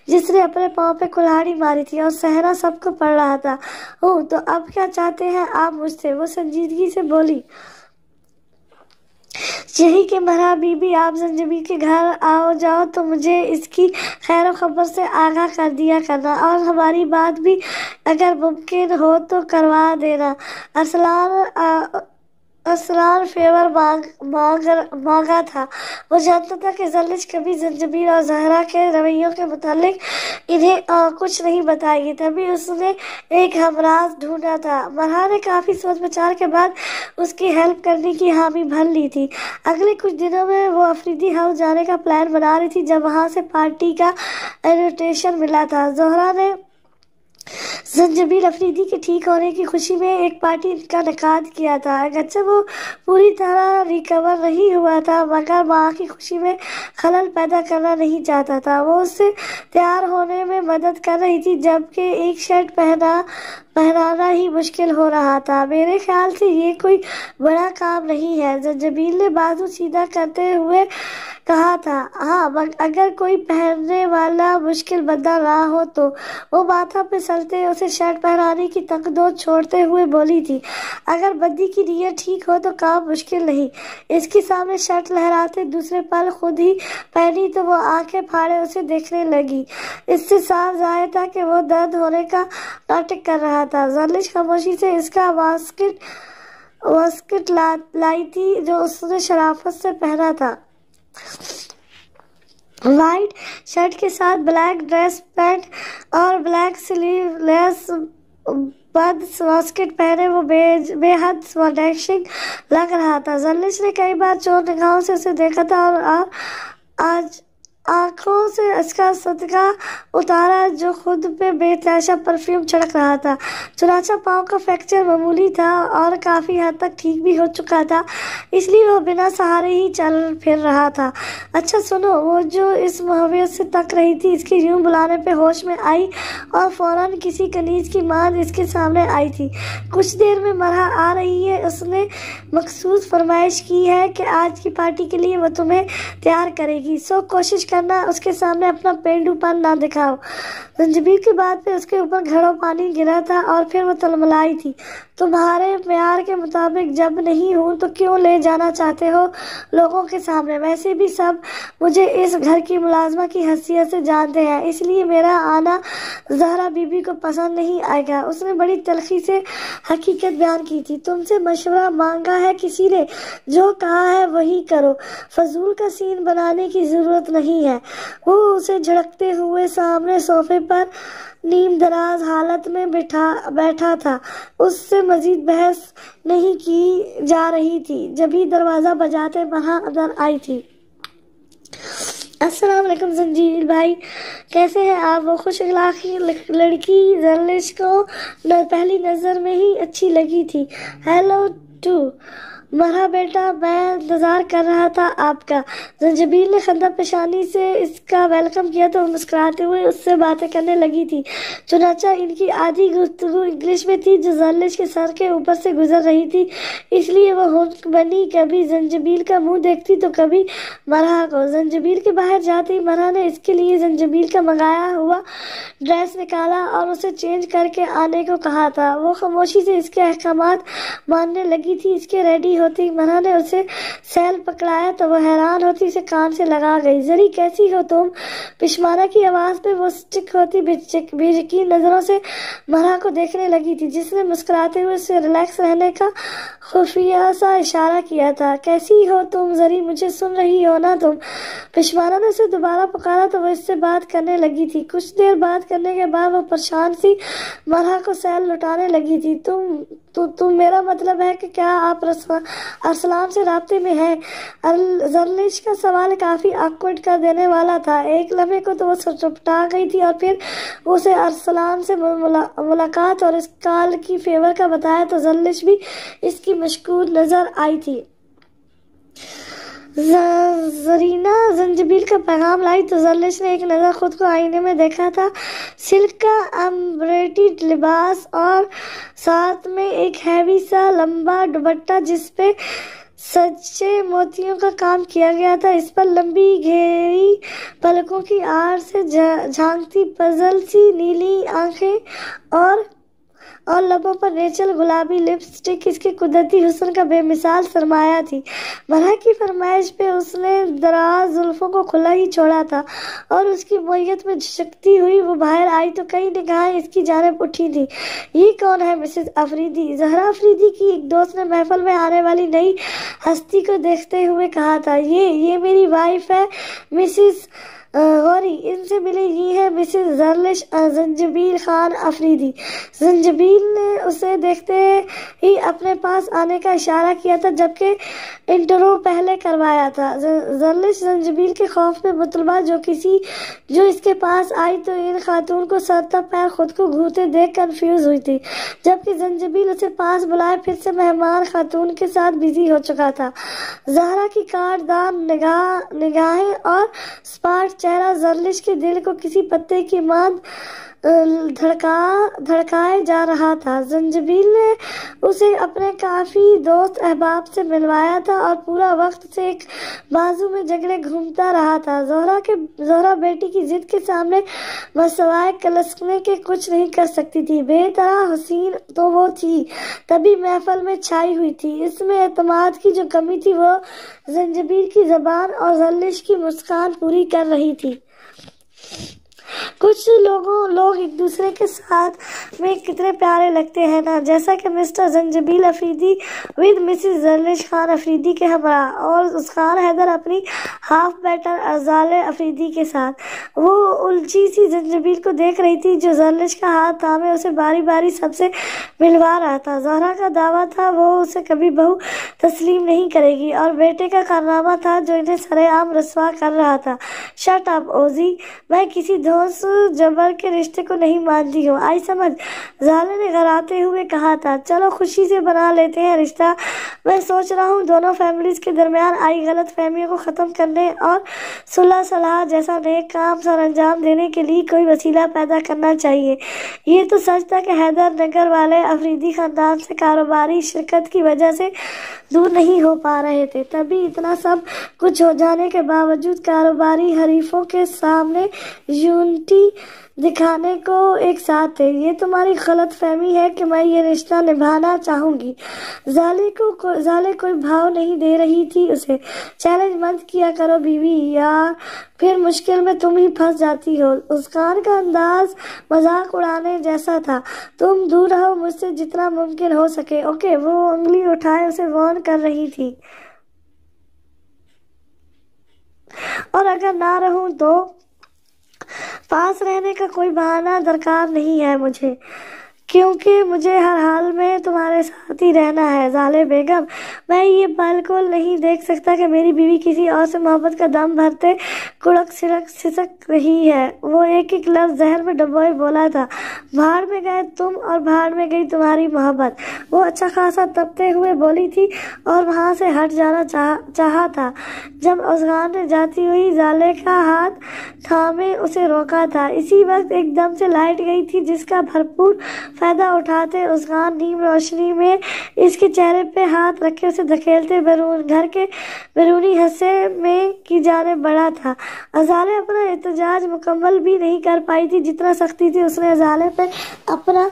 جس نے اپنے پاؤں پہ کلہاڑی ماری تھی، اور صحرا سب کو پڑھ رہا تھا۔ اوہ، تو اب کیا چاہتے ہیں آپ مجھ سے؟ وہ سنجیدگی سے بولی۔ یہی کہ مرحبا بی بی، آپ زنجبیل کے گھر جاؤ تو مجھے اس کی خیر و خبر سے آگاہ کر دیا کرنا، اور ہماری بات بھی اگر ممکن ہو تو کروا دینا۔ ارسلان فیور مانگا تھا۔ وہ جانتا تھا کہ زرلش کبھی زنجبیل اور زہرا کے رویوں کے متعلق انہیں کچھ نہیں بتائے گی، تبھی اس نے ایک ہمراز ڈھونڈا تھا۔ مرحبا نے کافی سوچ بچار کے بعد اس کی ہیلپ کرنے کی حامی بھر لی تھی۔ اگلے کچھ دنوں میں وہ افریدی ہاؤس جانے کا پلان بنا رہی تھی جب وہاں سے پارٹی کا انویٹیشن ملا تھا۔ زہرا نے زنجبیل افریدی کے ٹھیک ہونے کی خوشی میں ایک پارٹی کا انعقاد کیا تھا۔ اگرچہ وہ پوری طرح ریکور نہیں ہوا تھا، مگر ماں کی خوشی میں خلل پیدا کرنا نہیں چاہتا تھا۔ وہ اس سے تیار ہونے میں مدد کر رہی تھی جبکہ ایک شرٹ پہنانا ہی مشکل ہو رہا تھا۔ میرے خیال سے یہ کوئی بڑا کام نہیں ہے، زنجبیل نے بازو سیدھا کرتے ہوئے کہا تھا۔ ہاں، اگر کوئی پہننے والا مشکل بندہ نہ ہو تو۔ وہ ماتھا پہ سلتے اسے شرٹ پہنانے کی تک دو چھوڑتے ہوئے بولی تھی۔ اگر بندی کی نیت ٹھیک ہو تو کام مشکل نہیں۔ اس کے سامنے شرٹ لہراتے دوسرے پل خود ہی پہنی تو وہ آنکھیں پھاڑے اسے دیکھنے لگی۔ اس سے صاف ظاہر تھا کہ وہ درد ہونے کا ناٹک کر رہا تھا۔ زرلش خاموشی سے اس کا واسکٹ لائی تھی جو اس نے شرافت سے پہنا تھا۔ وائٹ شرٹ کے ساتھ بلیک ڈریس پینٹ اور بلیک سلیو لیس بند واسکٹ پہنے وہ بے حد ڈیشنگ لگ رہا تھا۔ زرلش نے کئی بار چور نگاہوں سے اسے دیکھا تھا اور آج آنکھوں سے اس کا صدقہ اتارا جو خود پہ بے تحاشا پرفیوم چھڑک رہا تھا۔ چنانچہ پاؤں کا فریکچر معمولی تھا اور کافی حد تک ٹھیک بھی ہو چکا تھا، اس لیے وہ بنا سہارے ہی چل پھر رہا تھا۔ اچھا سنو، وہ جو اس محویت سے تک رہی تھی، اس کے یوں بلانے پہ ہوش میں آئی اور فوراً کسی کنیز کی ماند اس کے سامنے آئی تھی۔ کچھ دیر میں مرحبا آ رہی ہے، اس نے مخصوص فرمائش کی ہے کہ آج کی پارٹی کے لیے وہ تمہیں تیار کرے گی، سو کوشش کرنا اس کے سامنے اپنا پینڈو پن نہ دکھاؤ۔ زنجبیل کی بات پہ اس کے اوپر گھڑوں پانی گرا تھا اور پھر وہ تلملائی تھی۔ تمہارے معیار کے مطابق جب نہیں ہوں تو کیوں لے جانا چاہتے ہو لوگوں کے سامنے؟ ویسے بھی سب مجھے اس گھر کی ملازمہ کی حیثیت سے جانتے ہیں، اس لیے میرا آنا زہرا بی بی کو پسند نہیں آئے گا۔ اس نے بڑی تلخی سے حقیقت بیان کی تھی۔ تم سے مشورہ مانگا ہے کسی نے، جو کہا ہے وہی کرو، فضول کا سین بنانے کی ضرورت نہیں ہے۔ وہ اسے جھڑکتے ہوئے سامنے صوفے پر نیم دراز حالت میں بیٹھا تھا۔ اس سے مزید بحث نہیں کی جا رہی تھی جبھی دروازہ بجاتے مرحبا اندر آئی تھی۔ السلام علیکم زنجبیل بھائی، کیسے ہیں آپ؟ وہ خوش اخلاقی لڑکی زرلش کو پہلی نظر میں ہی اچھی لگی تھی۔ ہیلو ٹو مرحبا بیٹا، میں انتظار کر رہا تھا آپ کا۔ زنجبیل نے خندہ پیشانی سے اس کا ویلکم کیا تو مسکراتے ہوئے اس سے باتیں کرنے لگی تھی۔ چنانچہ ان کی آدھی گفتگو انگلش میں تھی جو زرلش کے سر کے اوپر سے گزر رہی تھی، اس لیے وہ ہنک بنی کبھی زنجبیل کا منہ دیکھتی تو کبھی مرحبا کو۔ زنجبیل کے باہر جاتے ہی مرحبا نے اس کے لیے زنجبیل کا منگایا ہوا ڈریس نکالا اور اسے چینج کر کے آنے کو کہا تھا۔ وہ خاموشی سے اس کے احکامات ماننے لگی تھی۔ اس کے ریڈی ہوتی مرحبا نے اسے سیل پکڑایا تو وہ حیران ہوتی اسے کان سے لگا گئی۔ زری کیسی ہو تم؟ پشمانہ کی آواز پہ وہ سٹک ہوتی بے یقین نظروں سے مرحبا کو دیکھنے لگی تھی، جس نے مسکراتے ہوئے اسے ریلیکس رہنے کا خفیہ سا اشارہ کیا تھا۔ کیسی ہو تم زری؟ مجھے سن رہی ہو نا تم؟ پشمانہ نے اسے دوبارہ پکارا تو وہ اس سے بات کرنے لگی تھی۔ کچھ دیر بات کرنے کے بعد وہ پریشان سی مرحبا کو سیل لٹانے لگی تھی۔ تم تو میرا مطلب ہے کہ کیا آپ ارسلان سے رابطے میں ہیں؟ زرلش کا سوال کافی آکورڈ کر دینے والا تھا۔ ایک لمحے کو تو وہ چپٹا گئی تھی اور پھر اسے ارسلان سے ملاقات اور اس کال کی فیور کا بتایا تو زرلش بھی اس کی مشکور نظر آئی تھی۔ زرینہ زنجبیل کا پیغام لائی تو زرلش نے ایک نظر خود کو آئینے میں دیکھا تھا۔ سلک کا امبریٹڈ لباس اور ساتھ میں ایک ہیوی سا لمبا دوپٹہ جس پہ سچے موتیوں کا کام کیا گیا تھا، اس پر لمبی گہری پلکوں کی آڑ سے جھانکتی پزل سی نیلی آنکھیں اور لبوں پر نیچل گلابی لپسٹک اس کے قدرتی حسن کا بے مثال سرمایہ تھی۔ مرح کی فرمائش پہ اس نے دراز زلفوں کو کھلا ہی چھوڑا تھا اور اس کی مویت میں جھشکتی ہوئی وہ باہر آئی تو کئی نگاہیں اس کی جانب اٹھی تھی۔ یہ کون ہے؟ مسز افریدی، زہرا افریدی کی ایک دوست نے محفل میں آنے والی نئی ہستی کو دیکھتے ہوئے کہا تھا۔ یہ میری وائف ہے مسز غوری، ان سے ملے، یہ ہے مسز زرلش زنجبیل خان افریدی۔ زنجبیل نے اسے دیکھتے ہی اپنے پاس آنے کا اشارہ کیا تھا جبکہ انٹرو پہلے کروایا تھا۔ زرلش زنجبیل کے خوف میں مطلبہ جو اس کے پاس آئی تو ان خاتون کو سر تا پیر خود کو گھورتے دیکھ کنفیوز ہوئی تھی، جبکہ زنجبیل اسے پاس بلائے پھر سے مہمان خاتون کے ساتھ بزی ہو چکا تھا۔ زہرا کی کاٹ دان نگاہیں اور سپاٹ چہرہ زرلش کے دل کو کسی پتے کی ماند دھڑکائے جا رہا تھا۔ زنجبیل نے اسے اپنے کافی دوست احباب سے ملوایا تھا اور پورا وقت اسے ایک بازو میں جگڑے گھومتا رہا تھا۔ زہرا بیٹی کی ضد کے سامنے بسوائے کلسکنے کے کچھ نہیں کر سکتی تھی۔ بے طرح حسین تو وہ تھی، تبھی محفل میں چھائی ہوئی تھی۔ اس میں اعتماد کی جو کمی تھی وہ زنجبیل کی زبان اور زرلش کی مسکان پوری کر رہی تھی۔ کچھ لوگ ایک دوسرے کے ساتھ میں کتنے پیارے لگتے ہیں نا، جیسا کہ mister Zanjabeel Afridi with Mrs Zarlash Khan Afridi کے ہمراہ اور اسقار حیدر اپنی ہاف بیٹر ازالے افریدی کے ساتھ۔ وہ الجھی سی زنجبیل کو دیکھ رہی تھی جو زرلش کا ہاتھ تھامے اسے باری باری سب سے ملوا رہا تھا۔ زہرا کا دعویٰ تھا وہ اسے کبھی بہو تسلیم نہیں کرے گی اور بیٹے کا کارنامہ تھا جو انہیں سرے عام رسوا کر رہا تھا۔ شٹ اپ اوزی، میں کسی دھونس جبر کے رشتے کو نہیں مانتی ہوں، آئی سمجھ، زالے نے غراتے ہوئے کہا تھا۔ چلو خوشی سے بنا لیتے ہیں رشتہ، میں سوچ رہا ہوں دونوں فیملیز کے درمیان آئی غلط فہمیوں کو ختم کرنے اور صلح صلاح جیسا نیک کام سر انجام دینے کے لیے کوئی وسیلہ پیدا کرنا چاہیے۔ یہ تو سچ تھا کہ حیدر نگر والے افریدی خاندان سے کاروباری شرکت کی وجہ سے دور نہیں ہو پا رہے تھے، تبھی اتنا سب کچھ ہو جانے کے باوجود کاروباری حریفوں کے سامنے یونٹی دکھانے کو ایک ساتھ تھے۔ یہ تمہاری غلط فہمی ہے کہ میں یہ رشتہ نبھانا چاہوں گی۔ زالے کوئی بھاؤ نہیں دے رہی تھی اسے۔ چیلنج مت کیا کرو بیوی، یا پھر مشکل میں تم ہی پھنس جاتی ہو۔ اسقان کا انداز مذاق اڑانے جیسا تھا۔ تم دور رہو مجھ سے جتنا ممکن ہو سکے، اوکے؟ وہ انگلی اٹھائے اسے وارن کر رہی تھی۔ اور اگر نہ رہوں تو پاس رہنے کا کوئی بہانہ درکار نہیں ہے مجھے، کیونکہ مجھے ہر حال میں تمہارے ساتھ ہی رہنا ہے۔ زالے بیگم، میں یہ بالکل نہیں دیکھ سکتا کہ میری بیوی کسی اور سے محبت کا دم بھرتے کڑک سسک رہی ہے۔ وہ ایک لفظ ذہن میں ڈبوئے بولا تھا۔ بھاڑ میں گئے تم اور بھاڑ میں گئی تمہاری محبت، وہ اچھا خاصا تپتے ہوئے بولی تھی اور وہاں سے ہٹ جانا چاہا تھا جب اسقان نے جاتی ہوئی زالے کا ہاتھ تھامے اسے روکا تھا۔ اسی وقت ایک دم سے لائٹ گئی تھی جس کا بھرپور فائدہ اٹھاتے اسقان نیم روشنی میں اس کے چہرے پہ ہاتھ رکھے اسے دھکیلتے گھر کے بیرونی حصے میں کی جانب بڑھا تھا۔ ازالے اپنا احتجاج مکمل بھی نہیں کر پائی تھی، جتنا سختی تھی اس نے ازالے پہ اپنا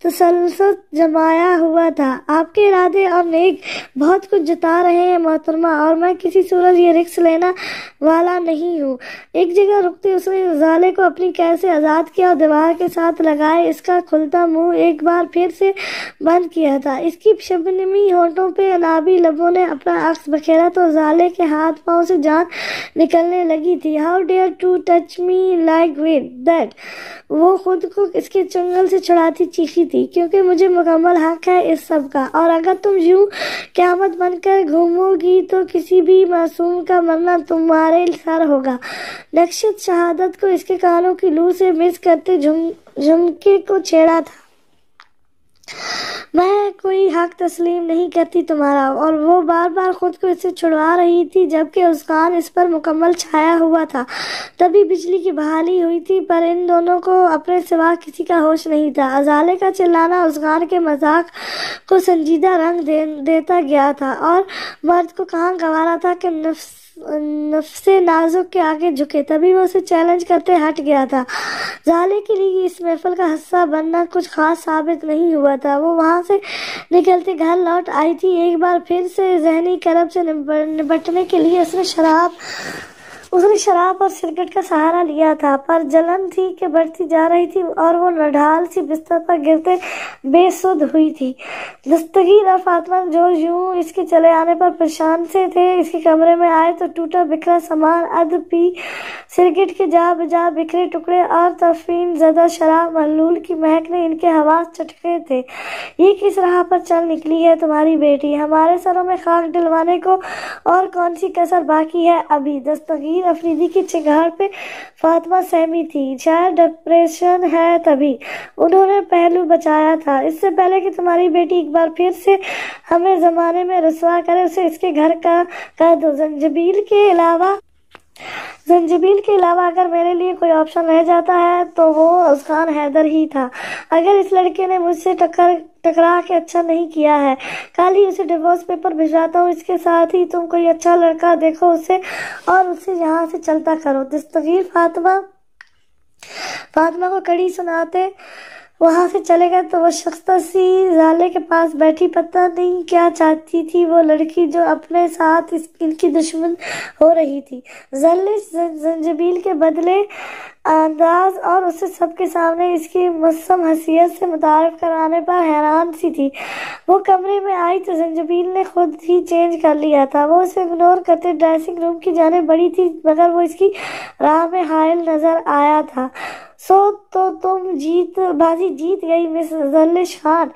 تسلط جمایا ہوا تھا۔ آپ کے ارادے اور نیک بہت کچھ جتا رہے ہیں محترمہ، اور میں کسی صورت یہ رسک لینا والا نہیں ہوں۔ ایک جگہ رکتے اس نے زالے کو اپنی قید سے آزاد کیا اور دیوار کے ساتھ لگائے اس کا کھلتا منہ ایک بار پھر سے بند کیا تھا۔ اس کی شبنمی ہونٹوں پہ انابی لبوں نے اپنا عکس بکھیرا تو زالے کے ہاتھ پاؤں سے جان نکلنے لگی تھی. How dare to touch me like that. وہ خود کو اس کے چنگل سے چھڑاتی چیخی تھی. کیونکہ مجھے مکمل حق ہے اس سب کا، اور اگر تم یوں قیامت بن کر گھومو گی تو کسی بھی معصوم کا مرنا تمہارے سر ہوگا. نکشت شہادت کو اس کے کانوں کی لو سے مس کرتے جھمکے کو چھیڑا تھا. میں کوئی حق تسلیم نہیں کرتی تمہارا. اور وہ بار بار خود کو اس سے چھڑوا رہی تھی جبکہ اذعان اس پر مکمل چھایا ہوا تھا. تبھی بجلی کی بحالی ہوئی تھی، پر ان دونوں کو اپنے سوا کسی کا ہوش نہیں تھا. ازالے کا چلانا اذعان کے مذاق کو سنجیدہ رنگ دیتا گیا تھا، اور مرد کو کہاں گوارا تھا کہ نفس نازک کے آگے جھکے. تبھی وہ اسے چیلنج کرتے ہٹ گیا تھا. زالے کے لیے اس محفل کا حصہ بننا کچھ خاص ثابت نہیں ہوا تھا. وہ وہاں سے نکلتے گھر لوٹ آئی تھی. ایک بار پھر سے ذہنی کرب سے نبٹنے کے لیے اس نے شراب اور سگریٹ کا سہارا لیا تھا، پر جلن تھی کہ بڑھتی جا رہی تھی اور وہ نڈھال سی بستر پر گرتے بے سدھ ہوئی تھی. دستگیر اور فاطمہ جو یوں اس کے چلے آنے پر پریشان سے تھے، اس کے کمرے میں آئے تو ٹوٹا بکھرا سامان، پی سگریٹ کے جا بجا بکھرے ٹکڑے اور تفرین زدہ شراب محلول کی مہک نے ان کے حواس چٹکے تھے. یہ کس راہ پر چل نکلی ہے تمہاری بیٹی؟ ہمارے سروں میں خاک ڈلوانے کو اور کون سی کسر باقی ہے ابھی؟ دستگیر افریدی کی چنگھاڑ پہ فاطمہ سہمی تھی. شاید ڈپریشن ہے، تبھی انہوں نے پہلو بچایا تھا. اس سے پہلے کہ تمہاری بیٹی ایک بار پھر سے ہمیں زمانے میں رسوا کرے، اسے اس کے گھر کا کر دو. زنجبیل کے علاوہ اگر میرے لیے کوئی آپشن رہ جاتا ہے تو وہ اذعان حیدر ہی تھا. اگر اس لڑکے نے مجھ سے ٹکرا کے اچھا نہیں کیا ہے، کل ہی اسے ڈیورس پیپر بھجواتا ہوں. اس کے ساتھ ہی تم کوئی اچھا لڑکا دیکھو اسے اور اسے یہاں سے چلتا کرو. دستگیر فاطمہ کو کڑی سناتے وہاں سے چلے گئے تو وہ شخص سی زالے کے پاس بیٹھی پتہ نہیں کیا چاہتی تھی وہ لڑکی جو اپنے ساتھ ان کی دشمن ہو رہی تھی. زنجبیل کے بدلے انداز اور اسے سب کے سامنے اس کی مصم حیثیت سے متعارف کرانے پر حیران سی تھی. وہ کمرے میں آئی تو زنجبیل نے خود ہی چینج کر لیا تھا. وہ اسے اگنور کرتے ڈریسنگ روم کی جانب بڑھی تھی، مگر وہ اس کی راہ میں حائل نظر آیا تھا. سو تو تم بازی جیت گئی مس زلش خان.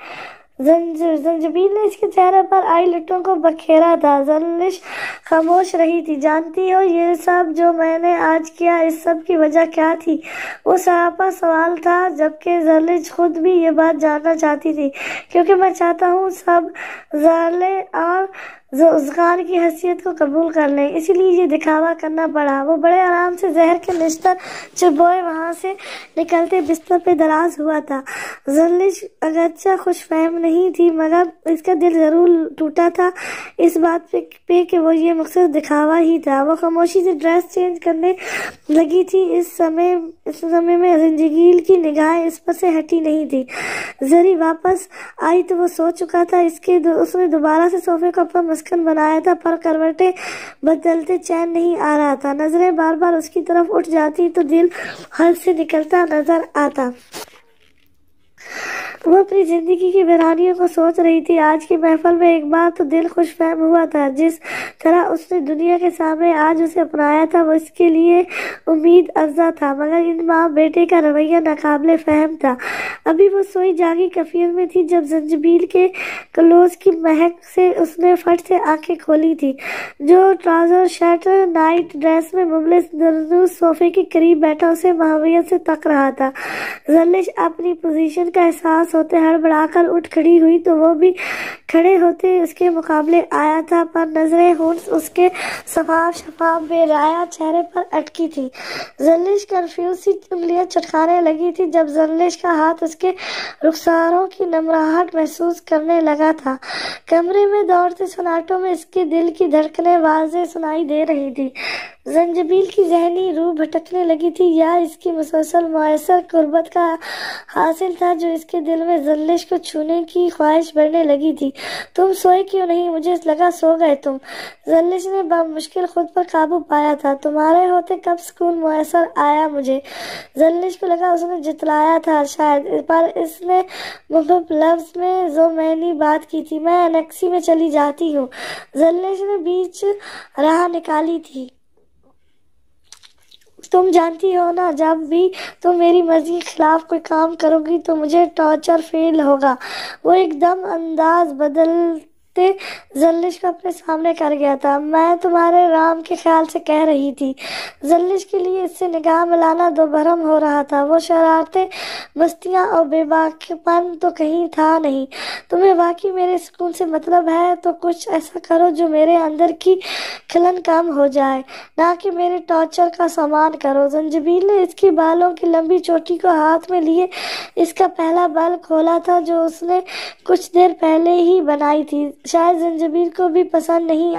زنجبیل نے اس کے چہرے پر آئی لٹوں کو بکھیرا تھا. زلش خاموش رہی تھی. جانتی ہو یہ سب جو میں نے آج کیا، اس سب کی وجہ کیا تھی؟ وہ سراپا سوال تھا، جبکہ زلش خود بھی یہ بات جاننا چاہتی تھی. کیونکہ میں چاہتا ہوں سب زالے اور اذعان کی حیثیت کو قبول کر لیں، اسی لیے یہ دکھاوا کرنا پڑا. وہ بڑے آرام سے زہر کے نشتر چبوئے وہاں سے نکلتے بستر پہ دراز ہوا تھا. زلش اگرچہ خوش فہم نہیں تھی، مگر اس کا دل ضرور ٹوٹا تھا اس بات پہ کہ وہ یہ مقصد دکھاوا ہی تھا. وہ خاموشی سے ڈریس چینج کرنے لگی تھی. اس سمے میں زنجبیل کی نگاہیں اس پر سے ہٹی نہیں تھی. زری واپس آئی تو وہ سو چکا تھا. اس نے دوبارہ سے صوفے کو اپنا مسکن بنایا تھا، پر کروٹیں بدلتے چین نہیں آ رہا تھا. نظریں بار بار اس کی طرف اٹھ جاتی تو دل حد سے نکلتا نظر آتا. وہ اپنی زندگی کی ویرانیوں کو سوچ رہی تھی. آج کی محفل میں ایک بار تو دل خوش فہم ہوا تھا. جس طرح اس نے دنیا کے سامنے آج اسے اپنایا تھا وہ اس کے لیے امید افزا تھا، مگر ان ماں بیٹے کا رویہ ناقابل فہم تھا. ابھی وہ سوئی جاگی کیفیت میں تھی جب زنجبیل کے کلوز کی مہک سے اس نے فٹ سے آنکھیں کھولی تھی. جو ٹراؤزر شرٹ نائٹ ڈریس میں مبلس درنوس صوفے کے قریب بیٹھا اسے ماویت سے تک رہا تھا. زلش اپنی پوزیشن کا احساس ہوتے ہڑبڑا کر اٹھ کھڑی ہوئی تو وہ بھی کھڑے ہوتے اس کے مقابلے آیا تھا، پر نظریں ہونس اس کے شفاف بے رائا چہرے پر اٹکی تھی. زلش کنفیوز سی انگلیاں چٹکانے لگی تھی جب زلش کا ہاتھ اس کے رخساروں کی نمراہٹ محسوس کرنے لگا تھا. کمرے میں دوڑتے سناٹوں میں اس کے دل کی دھڑکنیں واضح سنائی دے رہی تھی. زنجبیل کی ذہنی روح بھٹکنے لگی تھی، یا اس کی مسلسل مؤثر قربت کا حاصل تھا جو اس کے دل میں زلش کو چھونے کی خواہش بڑھنے لگی تھی. تم سوئے کیوں نہیں؟ مجھے لگا سو گئے تم. زلش نے بمشکل خود پر قابو پایا تھا. تمہارے ہوتے کب سکون میسر آیا مجھے. زلش کو لگا اس نے جتلایا تھا شاید، پر اس نے محبوب لفظ میں جو میں نے بات کی تھی، میں انیکسی میں چلی جاتی ہوں. زلش نے بیچ راہ نکالی تھی. تم جانتی ہو نا، جب بھی تم میری مرضی کے خلاف کوئی کام کرو گی تو مجھے ٹارچر فیل ہوگا۔ وہ ایک دم انداز بدلتے زلش کو اپنے سامنے کر گیا تھا۔ میں تمہارے رام کے خیال سے کہہ رہی تھی۔ زلش کے لیے اس سے نگاہ ملانا دو بھرم ہو رہا تھا۔ وہ شرارتیں، مستیاں اور بے باکی پن تو کہیں تھا نہیں۔ تمہیں واقعی میرے سکون سے مطلب ہے تو کچھ ایسا کرو جو میرے اندر کی کھلن کم ہو جائے، نہ کہ میرے ٹارچر کا سامان کرو۔ زنجبیل نے اس کی بالوں کی لمبی چوٹی کو ہاتھ میں لیے اس کا پہلا بل کھولا تھا جو اس نے کچھ دیر پہلے ہی بنائی تھی۔ شاید زنجبیل کو بھی پسند نہیں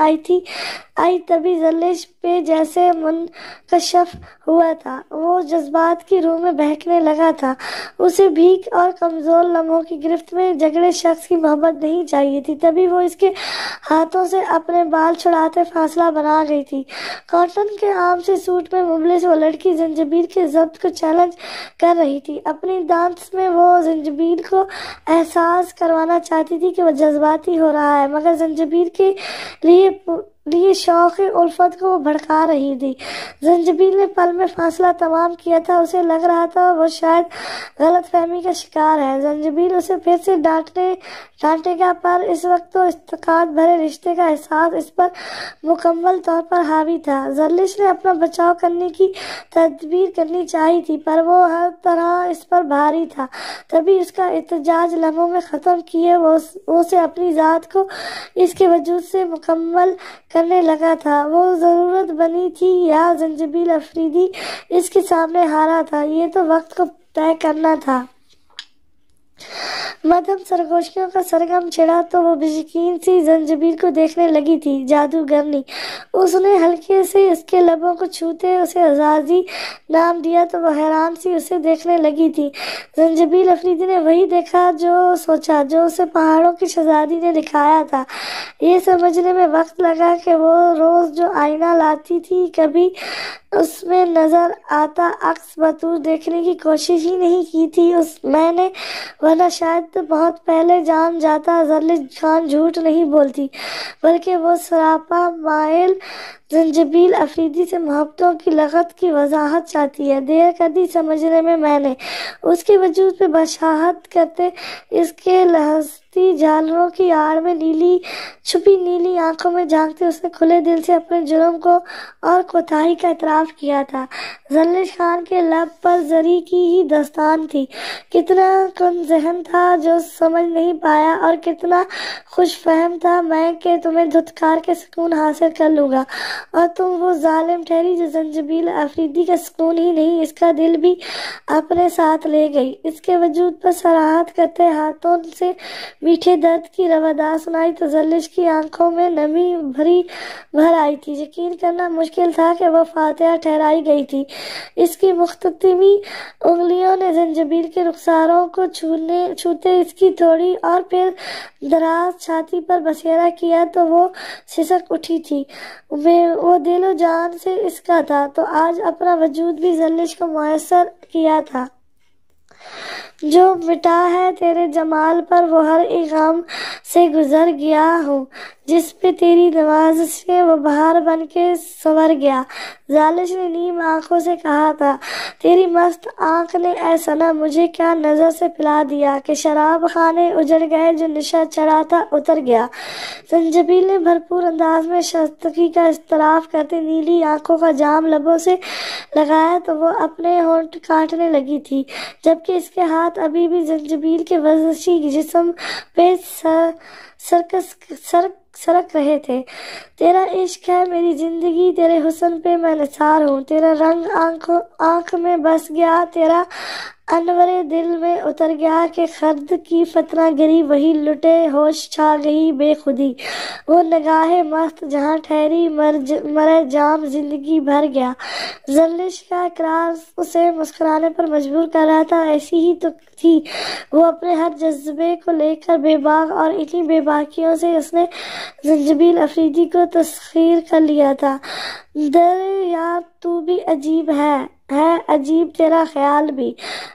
آئی تبھی زلش پہ جیسے منکشف ہوا تھا۔ وہ جذبات کی روح میں بہکنے لگا تھا۔ اسے بھیک اور کمزور لمحوں کی گرفت میں جھگڑے شخص کی محبت نہیں چاہیے تھی، تبھی وہ اس کے ہاتھوں سے اپنے بال چھڑاتے فاصلہ بنا گئی تھی۔ کاٹن کے عام سے سوٹ میں مبلس وہ لڑکی زنجبیل کے ضبط کو چیلنج کر رہی تھی۔ اپنی ڈانس میں وہ زنجبیل کو احساس کروانا چاہتی تھی کہ وہ جذباتی ہو رہا ہے، مگر زنجبیل کے لیے شوق الفت کو وہ بھڑکا رہی تھی۔ زنجبیل نے پل میں فاصلہ تمام کیا تھا۔ اسے لگ رہا تھا وہ شاید غلط فہمی کا شکار ہے۔ زنجبیل اسے پھر سے ڈانٹے گا، پر اس وقت تو استقامت بھرے رشتے کا احساس اس پر مکمل طور پر حاوی تھا۔ زلش نے اپنا بچاؤ کرنے کی تدبیر کرنی چاہی تھی، پر وہ ہر طرح اس پر بھاری تھا۔ تبھی اس کا احتجاج لمحوں میں ختم کیے وہ اسے اپنی ذات کو اس کے وجود سے مکمل کرنے لگا تھا۔ وہ ضرورت بنی تھی یا زنجبیل افریدی اس کے سامنے ہارا تھا، یہ تو وقت کو طے کرنا تھا۔ مدھم سرگوشیوں کا سرگم چھڑا تو وہ بیشکین سی زنجبیل کو دیکھنے لگی تھی۔ جادوگرنی! اس نے ہلکے سے اس کے لبوں کو چھوتے اسے اعزازی نام دیا تو وہ حیران سی اسے دیکھنے لگی تھی۔ زنجبیل افریدی نے وہی دیکھا جو سوچا، جو اسے پہاڑوں کی شہزادی نے دکھایا تھا۔ یہ سمجھنے میں وقت لگا کہ وہ روز جو آئینہ لاتی تھی کبھی اس میں نظر آتا عکس بطور دیکھنے کی کوشش ہی نہیں کی تھی میں نے، ورنہ شاید بہت پہلے جان جاتا۔ زلش خان جھوٹ نہیں بولتی، بلکہ وہ سراپا مائل زنجبیل افریدی سے محبتوں کی لغت کی وضاحت چاہتی ہے۔ دیر کر دی سمجھنے میں نے۔ اس کے وجود پہ بشاہت کرتے اس کے لہستی جھالروں کی آڑ میں چھپی نیلی آنکھوں میں جھانکتے اس نے کھلے دل سے اپنے جرم کو اور کوتاہی کا اعتراف کیا تھا۔ زلش خان کے لب پر زری کی ہی داستان تھی۔ کتنا کن ذہن تھا جو سمجھ نہیں پایا، اور کتنا خوش فہم تھا میں کہ تمہیں دھتکار کے سکون حاصل کر لوں گا، اور تم وہ ظالم ٹھہری جو زنجبیل افریدی کا سکون ہی نہیں اس کا دل بھی اپنے ساتھ لے گئی۔ اس کے وجود پر سراہد کرتے ہاتھوں سے میٹھے درد کی روادار سنائی تو زلش کی آنکھوں میں نمی بھر آئی تھی۔ یقین کرنا مشکل تھا کہ وہ فاتحہ ٹھہرائی گئی تھی۔ اس کی مختتمی انگلیوں نے زنجبیل کے رخساروں کو چھوتے اس کی تھوڑی اور پھر دراز چھاتی پر بسیرا کیا تو وہ سسک اٹھی تھی۔ وہ دل و جان سے اس کا تھا تو آج اپنا وجود بھی زلش کو میسر کیا تھا۔ جو مٹا ہے تیرے جمال پر وہ ہر ایک غم سے گزر گیا ہوں، جس پہ تیری نوازش سے وہ بہار بن کے سنور گیا۔ زالش نے نیم آنکھوں سے کہا تھا، تیری مست آنکھ نے اے صنم مجھے کیا نظر سے پلا دیا کہ شراب خانے اجڑ گئے، جو نشہ چڑھا تھا اتر گیا۔ زنجبیل نے بھرپور انداز میں شائستگی کا اعتراف کرتے نیلی آنکھوں کا جام لبوں سے لگایا تو وہ اپنے ہونٹ کاٹنے لگی تھی، جبکہ اس کے ہاتھ ابھی بھی زنجبیل کے ورزشی جسم پہ سرک رہے تھے۔ تیرا عشق ہے میری زندگی، تیرے حسن پہ میں نثار ہوں، تیرا رنگ آنکھ میں بس گیا، تیرا انور دل میں اتر گیا کہ خرد کی فتنہ گری وہی لٹے ہوش چھا گئی بے خودی، وہ نگاہ مست جہاں ٹھہری مرے جام زندگی بھر گیا۔ زلش کا اقرار اسے مسکرانے پر مجبور کر رہا تھا، ایسی ہی تو تھی وہ اپنے ہر جذبے کو لے کر بے باک، اور انہی بے باکیوں سے اس نے زنجبیل افریدی کو تسخیر کر لیا تھا۔ در یار تو بھی عجیب ہے، ہے عجیب تیرا خیال بھی،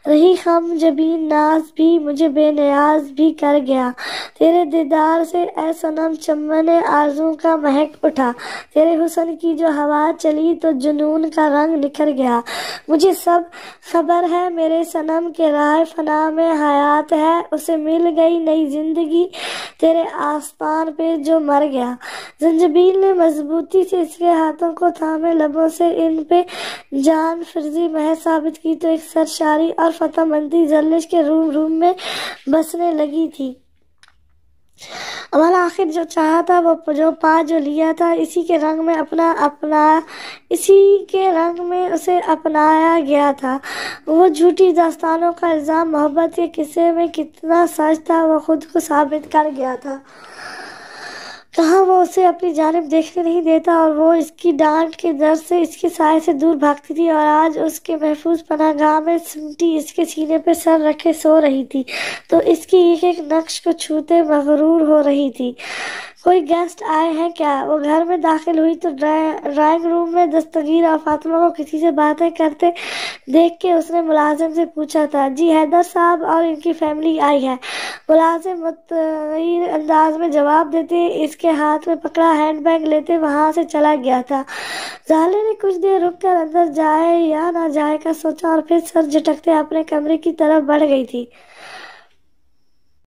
رہی خم جبین ناز بھی، مجھے بے نیاز بھی کر گیا، تیرے دیدار سے اے صنم چمن آرزو کا مہک اٹھا، تیرے حسن کی جو ہوا چلی تو جنون کا رنگ نکھر گیا، مجھے سب خبر ہے میرے صنم کے راہ فنا میں حیات ہے، اسے مل گئی نئی زندگی تیرے آستان پہ جو مر گیا۔ زنجبیل نے مضبوطی سے اس کے ہاتھوں کو تھامے لبوں سے ان پہ جان فرضی محض ثابت کی تو ایک سرشاری اور فتح مندی جلش کے روم روم میں بسنے لگی تھی۔ بالآخر جو چاہا تھا وہ جو پا جو لیا تھا، اسی کے رنگ میں اسے اپنایا گیا تھا۔ وہ جھوٹی داستانوں کا الزام محبت کے قصے میں کتنا سچ تھا وہ خود کو ثابت کر گیا تھا۔ کہاں وہ اسے اپنی جانب دیکھنے نہیں دیتا اور وہ اس کی ڈانٹ کے ڈر سے اس کے سائے سے دور بھاگتی تھی اور آج اس کے محفوظ پناہ گاہ میں سمٹی اس کے سینے پہ سر رکھے سو رہی تھی تو اس کی ایک ایک نقش کو چھوتے مغرور ہو رہی تھی۔ کوئی گیسٹ آئے ہیں کیا؟ وہ گھر میں داخل ہوئی تو ڈرائنگ روم میں دستگیر اور فاطمہ کو کسی سے باتیں کرتے دیکھ کے اس نے ملازم سے پوچھا تھا، جی حیدر صاحب اور ان کی فیملی آئی ہے؟ ملازم متغیر انداز میں جواب دیتے اس کے ہاتھ میں پکڑا ہینڈ بیگ لیتے وہاں سے چلا گیا تھا۔ زالے نے کچھ دیر رک کر اندر جائے یا نہ جائے کا سوچا اور پھر سر جھٹکتے اپنے کمرے کی طرف بڑھ گئی تھی۔